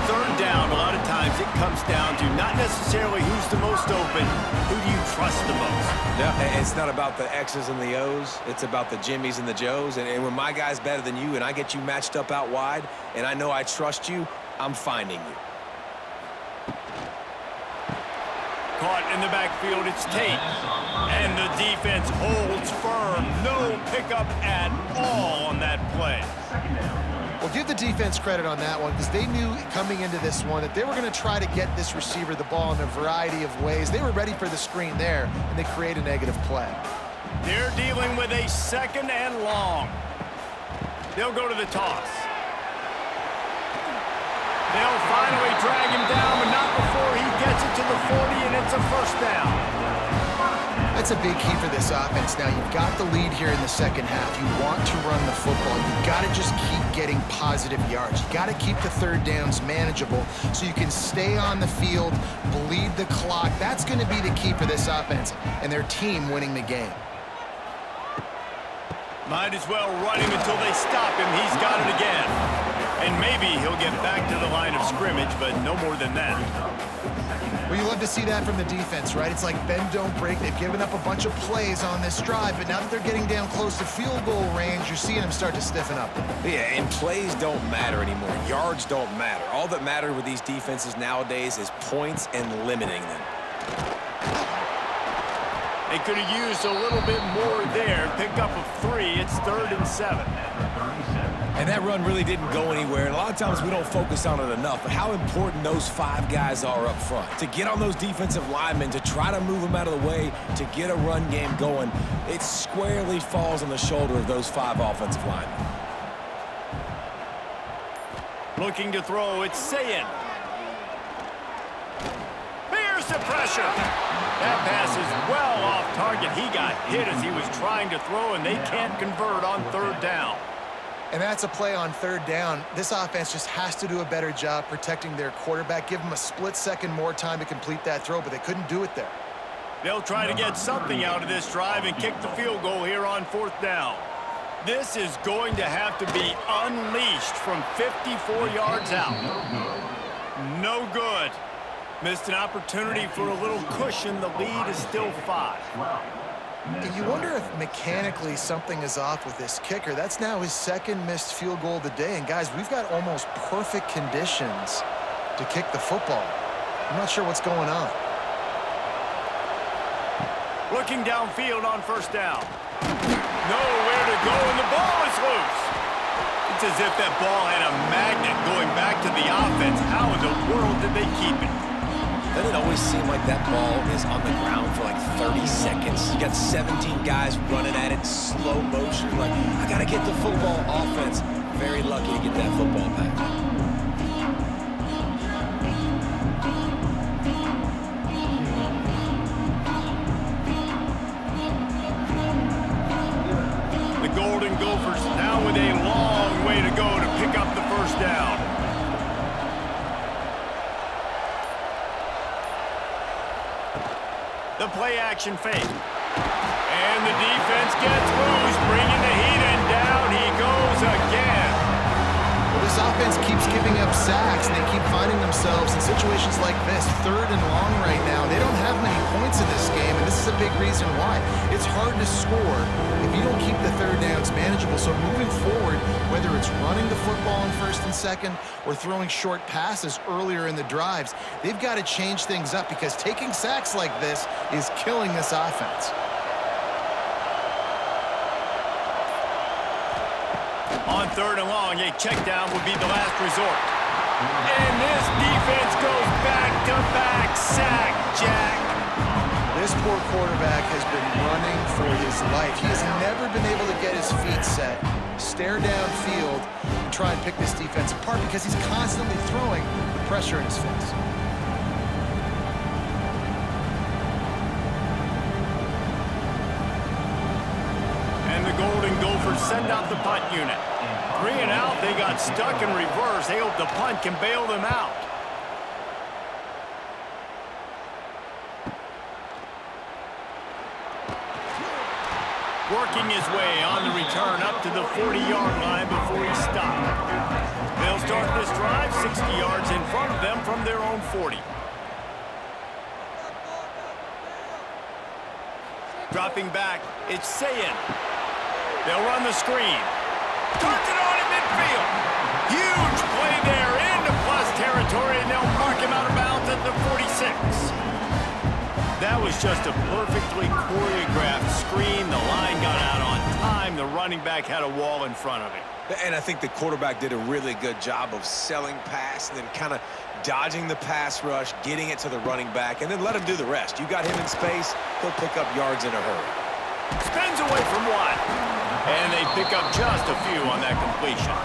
3rd down, a lot of times it comes down to not necessarily who's the most open, who do you trust the most? Yeah, it's not about the X's and the O's. It's about the Jimmies and the Joes. And when my guy's better than you and I get you matched up out wide and I know I trust you, I'm finding you. Caught in the backfield, it's Tate. And the defense holds firm. No pickup at all on that play. Well, give the defense credit on that one because they knew coming into this one that they were going to try to get this receiver the ball in a variety of ways. They were ready for the screen there, and they create a negative play. They're dealing with a 2nd and long. They'll go to the toss. They'll finally drag him down, but not before he gets it to the 40, and it's a first down. That's a big key for this offense. Now, you've got the lead here in the second half. You want to run the football. You've got to just keep getting positive yards. You've got to keep the 3rd downs manageable so you can stay on the field, bleed the clock. That's going to be the key for this offense and their team winning the game. Might as well run him until they stop him. He's got it again. And maybe he'll get back to the line of scrimmage, but no more than that. Well, you love to see that from the defense, right? It's like bend, don't break. They've given up a bunch of plays on this drive, but now that they're getting down close to field goal range, you're seeing them start to stiffen up. Yeah, and plays don't matter anymore. Yards don't matter. All that matters with these defenses nowadays is points and limiting them. They could have used a little bit more there. Pick up a 3. It's 3rd and 7. And that run really didn't go anywhere. And a lot of times we don't focus on it enough, but how important those 5 guys are up front. To get on those defensive linemen, to try to move them out of the way, to get a run game going, it squarely falls on the shoulder of those 5 offensive linemen. Looking to throw, it's Sayin. Here's the pressure. That pass is well off target. He got hit as he was trying to throw, and they can't convert on 3rd down. And that's a play on 3rd down. This offense just has to do a better job protecting their quarterback. Give them a split second more time to complete that throw, but they couldn't do it there. They'll try to get something out of this drive and kick the field goal here on 4th down. This is going to have to be unleashed from 54 yards out. No good. Missed an opportunity for a little cushion. The lead is still 5. You wonder if mechanically something is off with this kicker. That's now his 2nd missed field goal of the day. And guys, we've got almost perfect conditions to kick the football. I'm not sure what's going on. Looking downfield on 1st down. Nowhere to go, and the ball is loose. It's as if that ball had a magnet going back to the offense. How in the world did they keep it? Doesn't it always seem like that ball is on the ground for like 30 seconds? You got 17 guys running at it, slow motion. Like, I got to get the football offense. Very lucky to get that football back. The Golden Gophers now with a long way to go to pick up the 1st down. The play-action fake. And the defense gets loose, bringing the heat, and down he goes again. Well, this offense keeps giving up sacks, and they keep finding themselves in situations like this, 3rd and long right now. They don't have many points in this game, and this is a big reason why. It's hard to score if you don't keep the 3rd downs manageable. So moving forward, whether it's running the football in 1st and 2nd or throwing short passes earlier in the drives, they've got to change things up because taking sacks like this is killing this offense. On 3rd and long, a check down would be the last resort. And this defense goes back-to-back sack, Jack. This poor quarterback has been running for his life. He has never been able to get his feet set, stare downfield, try and pick this defense apart because he's constantly throwing the pressure in his face. And the Golden Gophers send out the punt unit. 3 and out, they got stuck in reverse. They hope the punt can bail them out. Working his way on the return up to the 40-yard line before he stopped. They'll start this drive 60 yards in front of them from their own 40. Dropping back, it's Sayin. They'll run the screen. Turns it on in midfield. Huge play there into plus territory, and they'll mark him out of bounds at the 46. That was just a perfectly choreographed screen. The line got out on time. The running back had a wall in front of him. And I think the quarterback did a really good job of selling pass and then kind of dodging the pass rush, getting it to the running back, and then let him do the rest. You got him in space, he'll pick up yards in a hurry. Spins away from one. And they pick up just a few on that completion.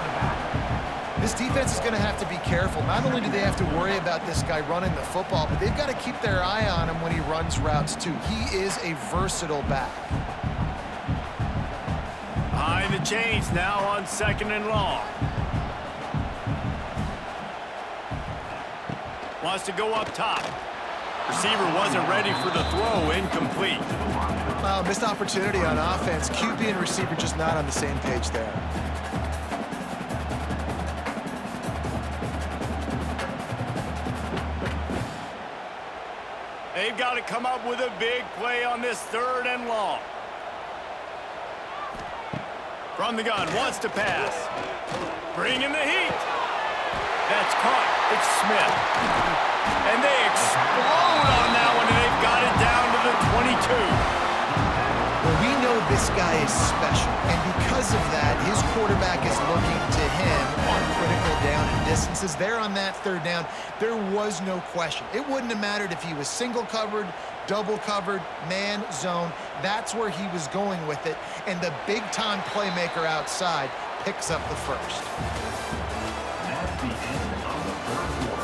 This defense is going to have to be careful. Not only do they have to worry about this guy running the football, but they've got to keep their eye on him when he runs routes too. He is a versatile back. Behind the chains now on 2nd and long. Wants to go up top. Receiver wasn't ready for the throw, incomplete. Missed opportunity on offense. QB and receiver just not on the same page there. They've got to come up with a big play on this 3rd and long. From the gun, wants to pass. Bringing the heat. That's caught. It's Smith. And they explode on that one, and they've got it down to the 22. Well, we know this guy is special, and because of that, his quarterback is looking to him on critical down and distances. There on that 3rd down, there was no question. It wouldn't have mattered if he was single covered, double covered, man, zone. That's where he was going with it, and the big-time playmaker outside picks up the first. That's the end of the third quarter.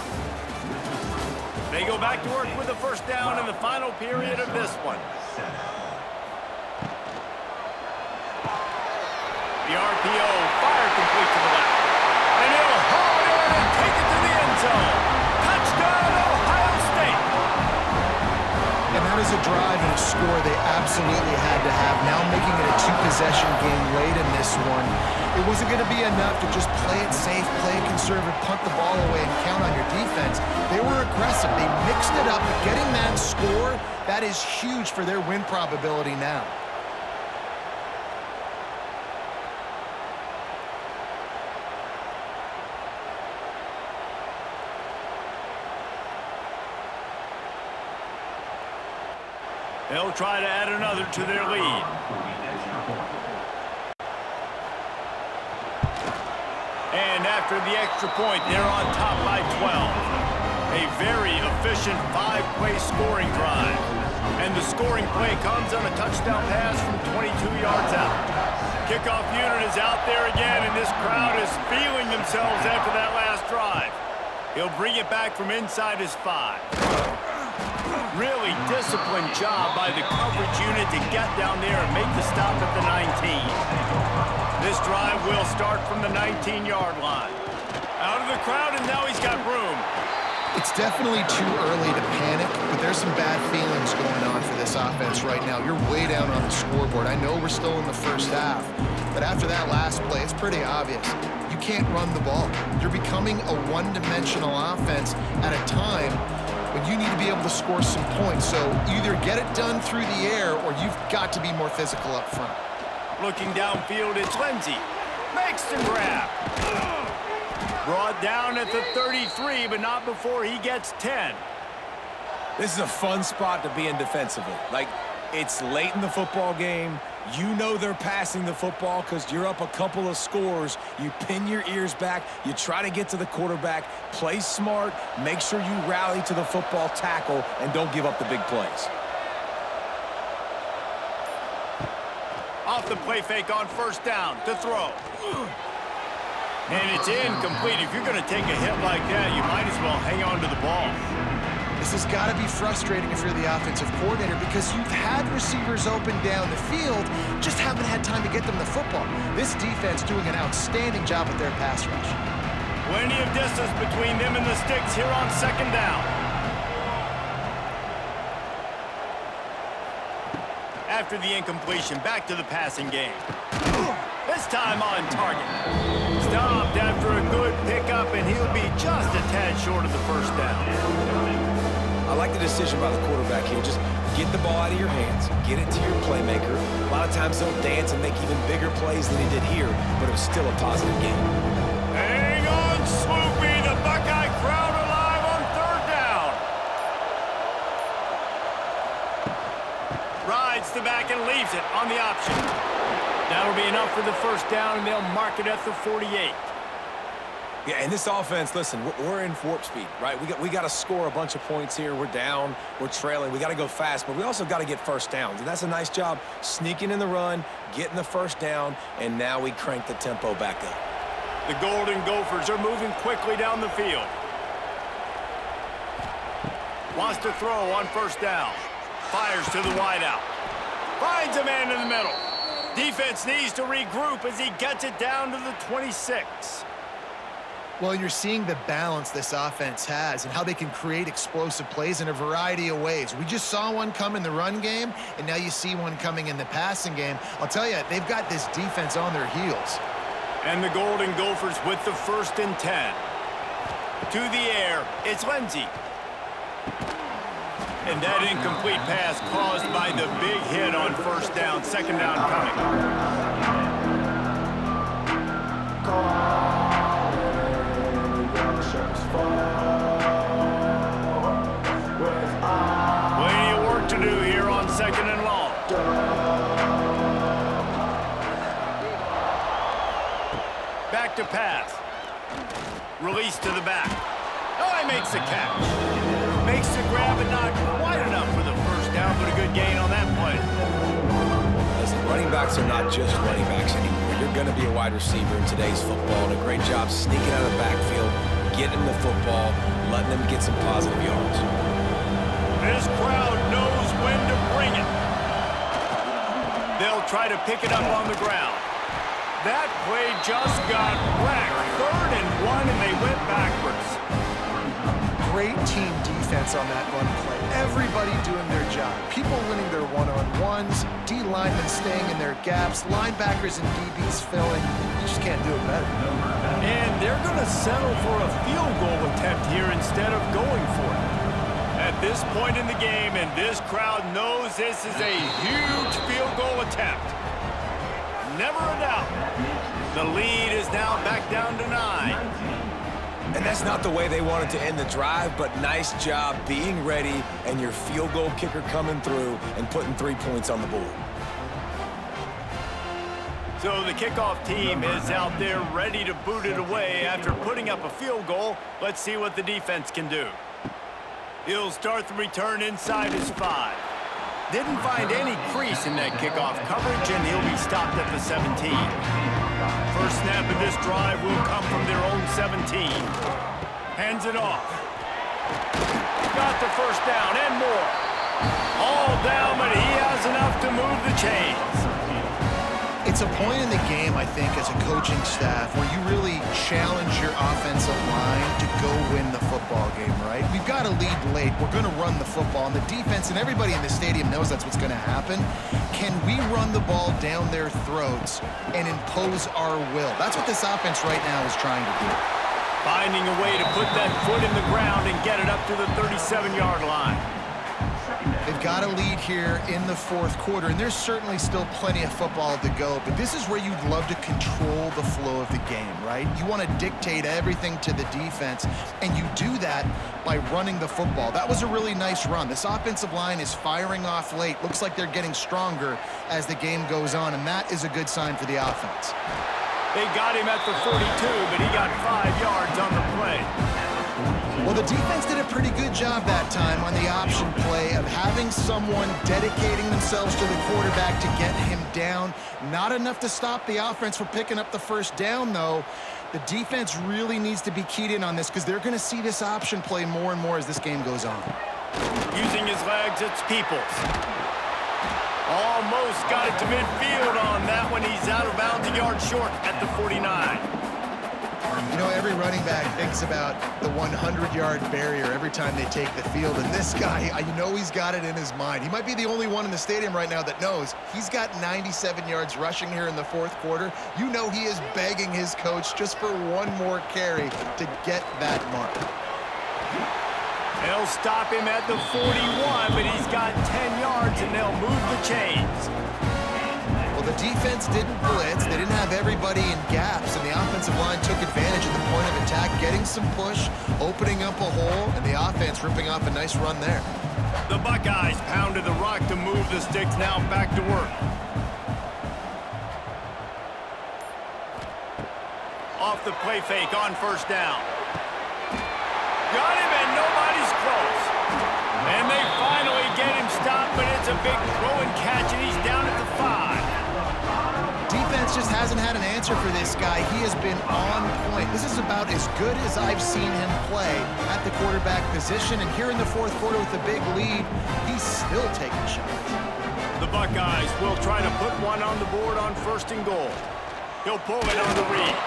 They go back to work with the 1st down in the final period of this one. The RPO, fire complete to the left. And he'll haul it in and take it to the end zone. Touchdown, Ohio State. And that is a drive and a score they absolutely had to have. Now making it a 2-possession game late in this one. It wasn't going to be enough to just play it safe, play it conservative, punt the ball away, and count on your defense. They were aggressive. They mixed it up. But getting that score, that is huge for their win probability now. They'll try to add another to their lead. And after the extra point, they're on top by 12. A very efficient 5-play scoring drive. And the scoring play comes on a touchdown pass from 22 yards out. Kickoff unit is out there again, and this crowd is feeling themselves after that last drive. He'll bring it back from inside his 5. Really disciplined job by the coverage unit to get down there and make the stop at the 19. This drive will start from the 19-yard line. Out of the crowd, and now he's got room. It's definitely too early to panic, but there's some bad feelings going on for this offense right now. You're way down on the scoreboard. I know we're still in the first half, but after that last play, it's pretty obvious. You can't run the ball. You're becoming a one-dimensional offense at a time when you need to be able to score some points. So either get it done through the air or you've got to be more physical up front. Looking downfield, it's Lindsey. Makes the grab. Brought down at the 33, but not before he gets 10. This is a fun spot to be in defensively. Like, it's late in the football game. You know they're passing the football because you're up a couple of scores. You pin your ears back. You try to get to the quarterback. Play smart. Make sure you rally to the football tackle and don't give up the big plays. Off the play fake on 1st down to throw. And it's incomplete. If you're going to take a hit like that, you might as well hang on to the ball. This has got to be frustrating if you're the offensive coordinator because you've had receivers open down the field, just haven't had time to get them the football. This defense doing an outstanding job with their pass rush. Plenty of distance between them and the sticks here on second down. After the incompletion, back to the passing game. This time on target. Stopped after a good pickup, and he'll be just a tad short of the first down. I like the decision by the quarterback here. Just get the ball out of your hands, get it to your playmaker. A lot of times they'll dance and make even bigger plays than he did here, but it was still a positive game. Hang on, Swoopy. The Buckeye crowd alive on third down. Rides the back and leaves it on the option. That'll be enough for the first down, and they'll mark it at the 48. Yeah, and this offense, listen, we're in warp speed, right? We got to score a bunch of points here. We're down, we're trailing. We got to go fast, but we also got to get first downs. And that's a nice job sneaking in the run, getting the first down, and now we crank the tempo back up. The Golden Gophers are moving quickly down the field. Wants to throw on first down. Fires to the wideout. Finds a man in the middle. Defense needs to regroup as he gets it down to the 26. Well, you're seeing the balance this offense has and how they can create explosive plays in a variety of ways. We just saw one come in the run game, and now you see one coming in the passing game. I'll tell you, they've got this defense on their heels. And the Golden Gophers with the 1st and 10. To the air, it's Lindsey. And that incomplete pass caused by the big hit on first down. Second down coming. Plenty of work to do here on second and long. Back to pass. Release to the back. Oh, he makes the catch. Makes the grab, but not quite enough for the first down, but a good gain on that play. Listen, running backs are not just running backs anymore. You're going to be a wide receiver in today's football, and a great job sneaking out of the backfield, getting the football, letting them get some positive yards. This crowd knows when to bring it. They'll try to pick it up on the ground. That play just got whacked. 3rd and 1, and they went backwards. Great team defense on that run play. Everybody doing their job. People winning their one-on-ones, D linemen staying in their gaps, linebackers and DBs filling. You just can't do it better. And they're going to settle for a field goal attempt here instead of going for it. At this point in the game, and this crowd knows this is a huge field goal attempt. Never a doubt. The lead is now back down to 9. And that's not the way they wanted to end the drive, but nice job being ready and your field goal kicker coming through and putting 3 points on the board. So the kickoff team is out there ready to boot it away after putting up a field goal. Let's see what the defense can do. He'll start the return inside his 5. Didn't find any crease in that kickoff coverage, and he'll be stopped at the 17. First snap of this drive will come from their own 17. Hands it off. Got the first down and more. All down, but he has enough to move the chains. It's a point in the game, I think, as a coaching staff where you really challenge your offensive line to go win the football game, right? We've got to lead late. We're going to run the football, and the defense and everybody in the stadium knows that's what's going to happen. Can we run the ball down their throats and impose our will? That's what this offense right now is trying to do. Finding a way to put that foot in the ground and get it up to the 37-yard line. They've got a lead here in the 4th quarter, and there's certainly still plenty of football to go, but this is where you'd love to control the flow of the game, right? You want to dictate everything to the defense, and you do that by running the football. That was a really nice run. This offensive line is firing off late. Looks like they're getting stronger as the game goes on, and that is a good sign for the offense. They got him at the 42, but he got 5 yards on the play. Well, the defense did a pretty good job that time on the option play of having someone dedicating themselves to the quarterback to get him down. Not enough to stop the offense from picking up the first down, though. The defense really needs to be keyed in on this because they're going to see this option play more and more as this game goes on. Using his legs, it's Peoples. Almost got it to midfield on that one. He's out of bounds, a yard short at the 49. You know, every running back thinks about the 100-yard barrier every time they take the field, and this guy, you know he's got it in his mind. He might be the only one in the stadium right now that knows he's got 97 yards rushing here in the fourth quarter. You know he is begging his coach just for one more carry to get that mark. They'll stop him at the 41, but he's got 10 yards, and they'll move the chains. Well, the defense didn't blitz. They didn't have everybody in gaps, and the offensive line took advantage of the point of attack, getting some push, opening up a hole, and the offense ripping off a nice run there. The Buckeyes pounded the rock to move the sticks, now back to work. Off the play fake on first down. Got him, and nobody's close. And they finally get him stopped, but it's a big throw and catch, and he's down at the 5. Defense just hasn't had an answer for this guy. He has been on point. This is about as good as I've seen him play at the quarterback position. And here in the fourth quarter with a big lead, he's still taking shots. The Buckeyes will try to put one on the board on first and goal. He'll pull it on the read.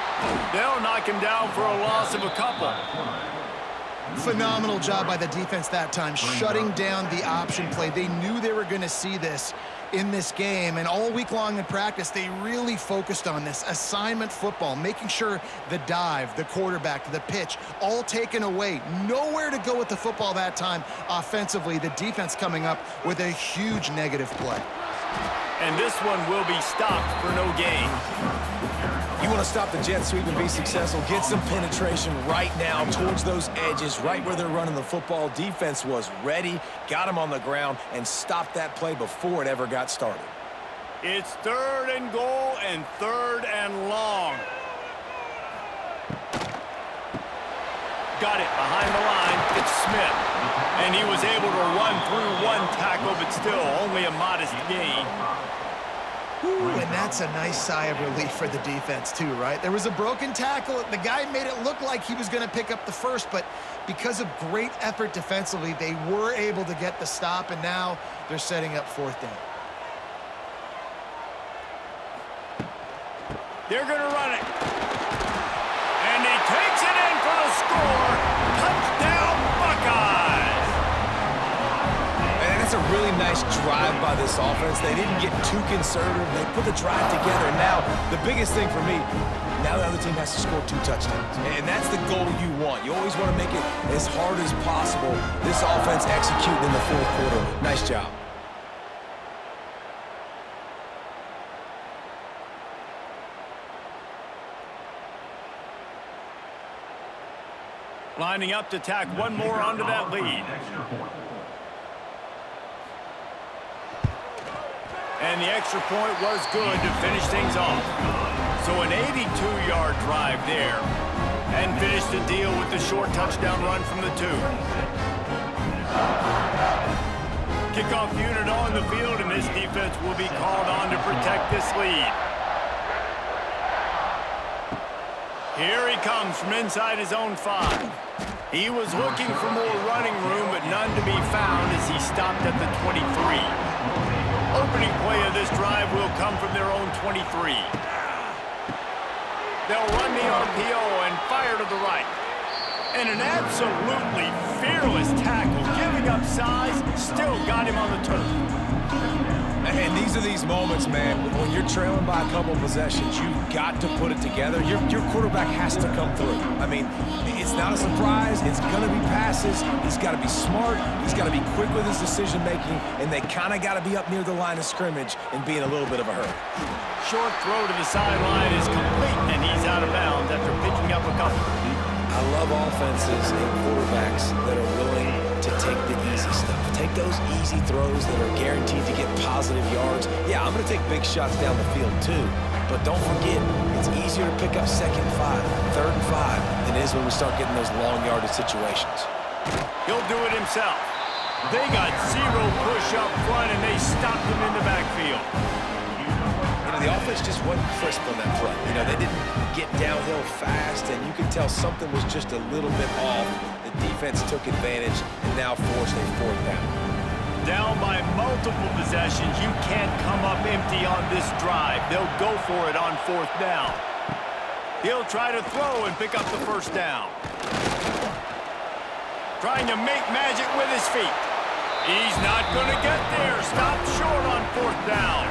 They'll knock him down for a loss of a couple. Phenomenal job by the defense that time, shutting down the option play. They knew they were going to see this in this game, and all week long in practice, they really focused on this assignment football, making sure the dive, the quarterback, the pitch, all taken away. Nowhere to go with the football that time offensively. The defense coming up with a huge negative play. And this one will be stopped for no gain. You want to stop the jet sweep and be successful, get some penetration right now towards those edges, right where they're running the football. Defense was ready, got him on the ground, and stopped that play before it ever got started. It's third and goal and third and long. Got it behind the line. It's Smith. And he was able to run through one tackle, but still only a modest gain. Ooh, and that's a nice sigh of relief for the defense too, right? There was a broken tackle. The guy made it look like he was going to pick up the first, but because of great effort defensively, they were able to get the stop, and now they're setting up fourth down. They're going to run it. And he takes it in for the score. Touchdown, Buckeyes! And it's a really nice drive by this offense. They didn't get too conservative. They put the drive together. Now, the biggest thing for me, now the other team has to score 2 touchdowns. And that's the goal you want. You always want to make it as hard as possible. This offense executing in the fourth quarter. Nice job. Lining up to tack one more onto that lead. And the extra point was good to finish things off. So an 82-yard drive there. And finished the deal with the short touchdown run from the 2. Kickoff unit on the field, and this defense will be called on to protect this lead. Here he comes from inside his own 5. He was looking for more running room, but none to be found as he stopped at the 23. Opening play of this drive will come from their own 23. They'll run the RPO and fire to the right. And an absolutely fearless tackle, giving up size, still got him on the turf. And these are these moments, man, when you're trailing by a couple possessions, you've got to put it together. Your quarterback has to come through. I mean, it's not a surprise. It's going to be passes. He's got to be smart. He's got to be quick with his decision-making, and they kind of got to be up near the line of scrimmage and be in a little bit of a hurry. Short throw to the sideline is complete, and he's out of bounds after picking up a couple. I love offenses and quarterbacks that are willing to take the easy stuff. Take those easy throws that are guaranteed to get positive yards. Yeah, I'm going to take big shots down the field too, but don't forget, It's easier to pick up 2nd and 5, 3rd and 5 than it is when we start getting those long yardage situations. He'll do it himself. They got zero push up front, and they stopped him in the backfield. You know, the offense just wasn't crisp on that play. You know, they didn't get downhill fast, and you could tell something was just a little bit off. The defense took advantage and now forced a 4th down. Down by multiple possessions, you can't come up empty on this drive. They'll go for it on 4th down. He'll try to throw and pick up the 1st down. Trying to make magic with his feet. He's not going to get there. Stopped short on 4th down.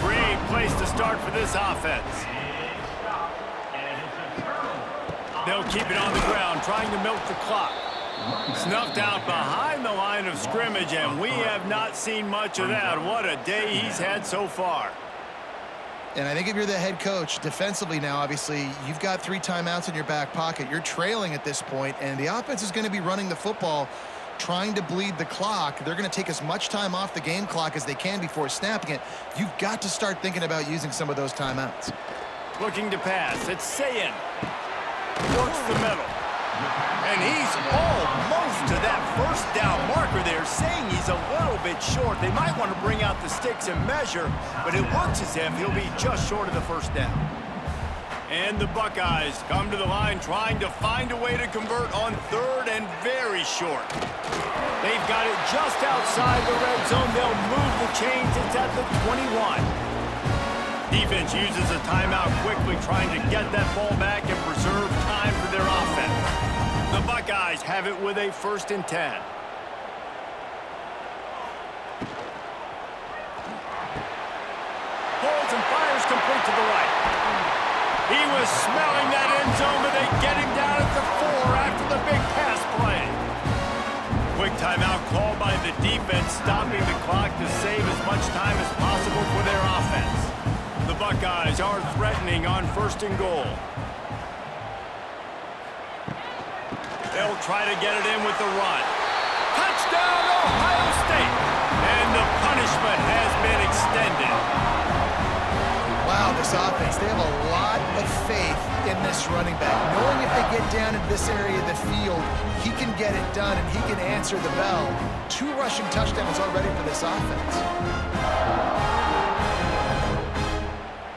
Great place to start for this offense. They'll keep it on the ground, trying to milk the clock. Snuffed out behind the line of scrimmage, and we have not seen much of that. What a day he's had so far. And I think if you're the head coach, defensively now, obviously, you've got 3 timeouts in your back pocket. You're trailing at this point, and the offense is going to be running the football, trying to bleed the clock. They're going to take as much time off the game clock as they can before snapping it. You've got to start thinking about using some of those timeouts. Looking to pass. It's Sayin. Works the middle. And he's almost to that 1st down marker there, saying he's a little bit short. They might want to bring out the sticks and measure, but it looks as if he'll be just short of the 1st down. And the Buckeyes come to the line trying to find a way to convert on 3rd and very short. They've got it just outside the red zone. They'll move the chains. It's at the 21. Defense uses a timeout quickly, trying to get that ball back and preserve time for their offense. The Buckeyes have it with a 1st and 10. Holds and fires complete to the right. He was smelling that end zone, but they get him down at the 4 after the big pass play. Quick timeout called by the defense, stopping the clock to save as much time as possible for their offense. The Buckeyes are threatening on 1st and goal. They'll try to get it in with the run. Touchdown, Ohio State! And the punishment has been extended. Wow, this offense, they have a lot of faith in this running back. Knowing if they get down into this area of the field, he can get it done and he can answer the bell. 2 rushing touchdowns already for this offense.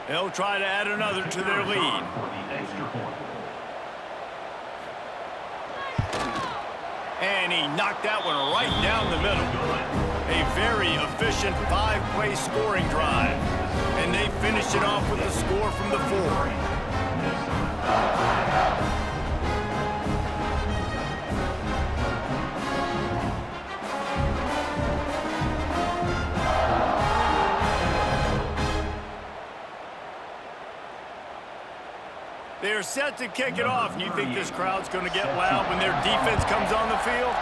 They'll try to add another to their lead. And he knocked that one right down the middle. A very efficient 5-play scoring drive. And they finished it off with the score from the 4. They're set to kick it off. And you think this crowd's going to get loud when their defense comes on the field?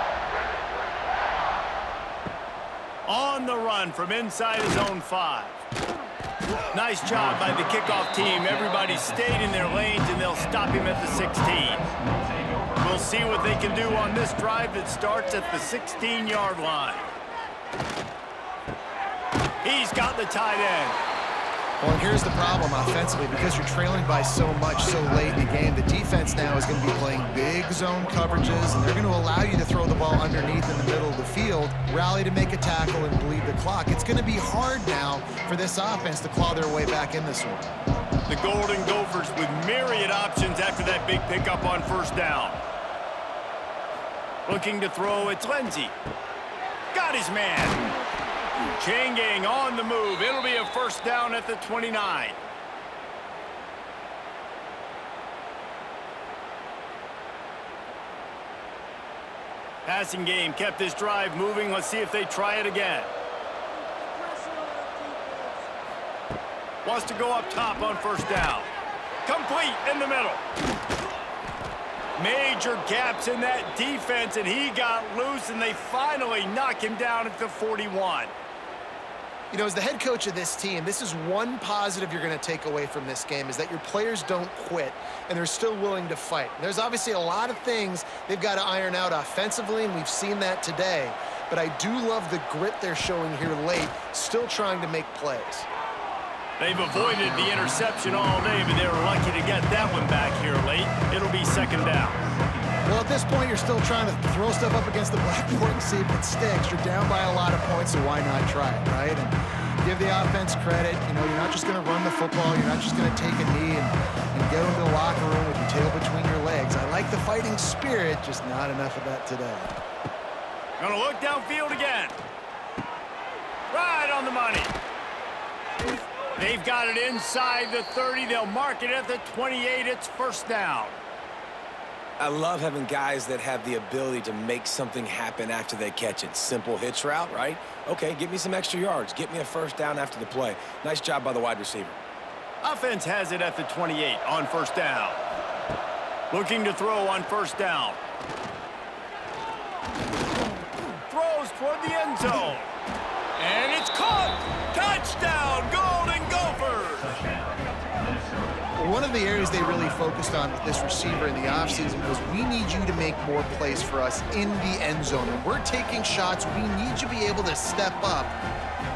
On the run from inside his own 5. Nice job by the kickoff team. Everybody stayed in their lanes, and they'll stop him at the 16. We'll see what they can do on this drive that starts at the 16-yard line. He's got the tight end. Well, and here's the problem offensively. Because you're trailing by so much so late in the game, the defense now is going to be playing big zone coverages, and they're going to allow you to throw the ball underneath in the middle of the field, rally to make a tackle, and bleed the clock. It's going to be hard now for this offense to claw their way back in this one. The Golden Gophers with myriad options after that big pickup on 1st down. Looking to throw, it's Lindsey. Got his man. Chain gang on the move. It'll be a 1st down at the 29. Passing game kept this drive moving. Let's see if they try it again. Wants to go up top on 1st down. Complete in the middle. Major gaps in that defense, and he got loose, and they finally knock him down at the 41. You know, as the head coach of this team, this is one positive you're going to take away from this game, is that your players don't quit, and they're still willing to fight. There's obviously a lot of things they've got to iron out offensively, and we've seen that today. But I do love the grit they're showing here late, still trying to make plays. They've avoided the interception all day, but they were lucky to get that one back here late. It'll be second down. Well, at this point, you're still trying to throw stuff up against the blackboard and see if it sticks. You're down by a lot of points, so why not try it, right? And give the offense credit. You know, you're not just going to run the football. You're not just going to take a knee and go into the locker room with your tail between your legs. I like the fighting spirit, just not enough of that today. Gonna look downfield again. Right on the money. They've got it inside the 30. They'll mark it at the 28. It's first down. I love having guys that have the ability to make something happen after they catch it. Simple hitch route, right? Okay, get me some extra yards. Get me a first down after the play. Nice job by the wide receiver. Offense has it at the 28 on first down. Looking to throw on first down. Throws toward the end zone. And it's caught! Touchdown, Golden Gophers! One of the areas they really focused on with this receiver in the offseason was we need you to make more plays for us in the end zone. And we're taking shots. We need you to be able to step up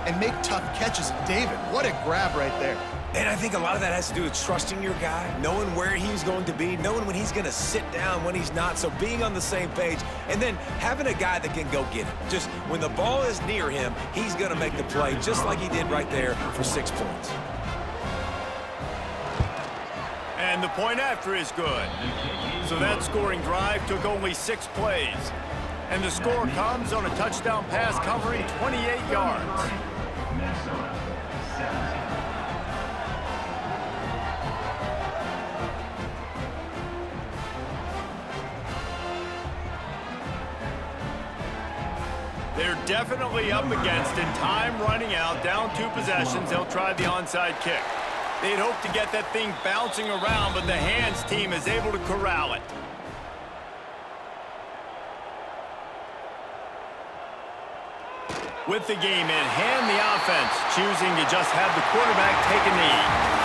and make tough catches. And David, what a grab right there. And I think a lot of that has to do with trusting your guy, knowing where he's going to be, knowing when he's going to sit down, when he's not. So being on the same page, and then having a guy that can go get it. Just when the ball is near him, he's going to make the play, just like he did right there for 6 points. And the point after is good. So that scoring drive took only 6 plays. And the score comes on a touchdown pass covering 28 yards. They're definitely up against it. Time running out, down 2 possessions. They'll try the onside kick. They'd hope to get that thing bouncing around, but the hands team is able to corral it. With the game in hand, the offense choosing to just have the quarterback take a knee.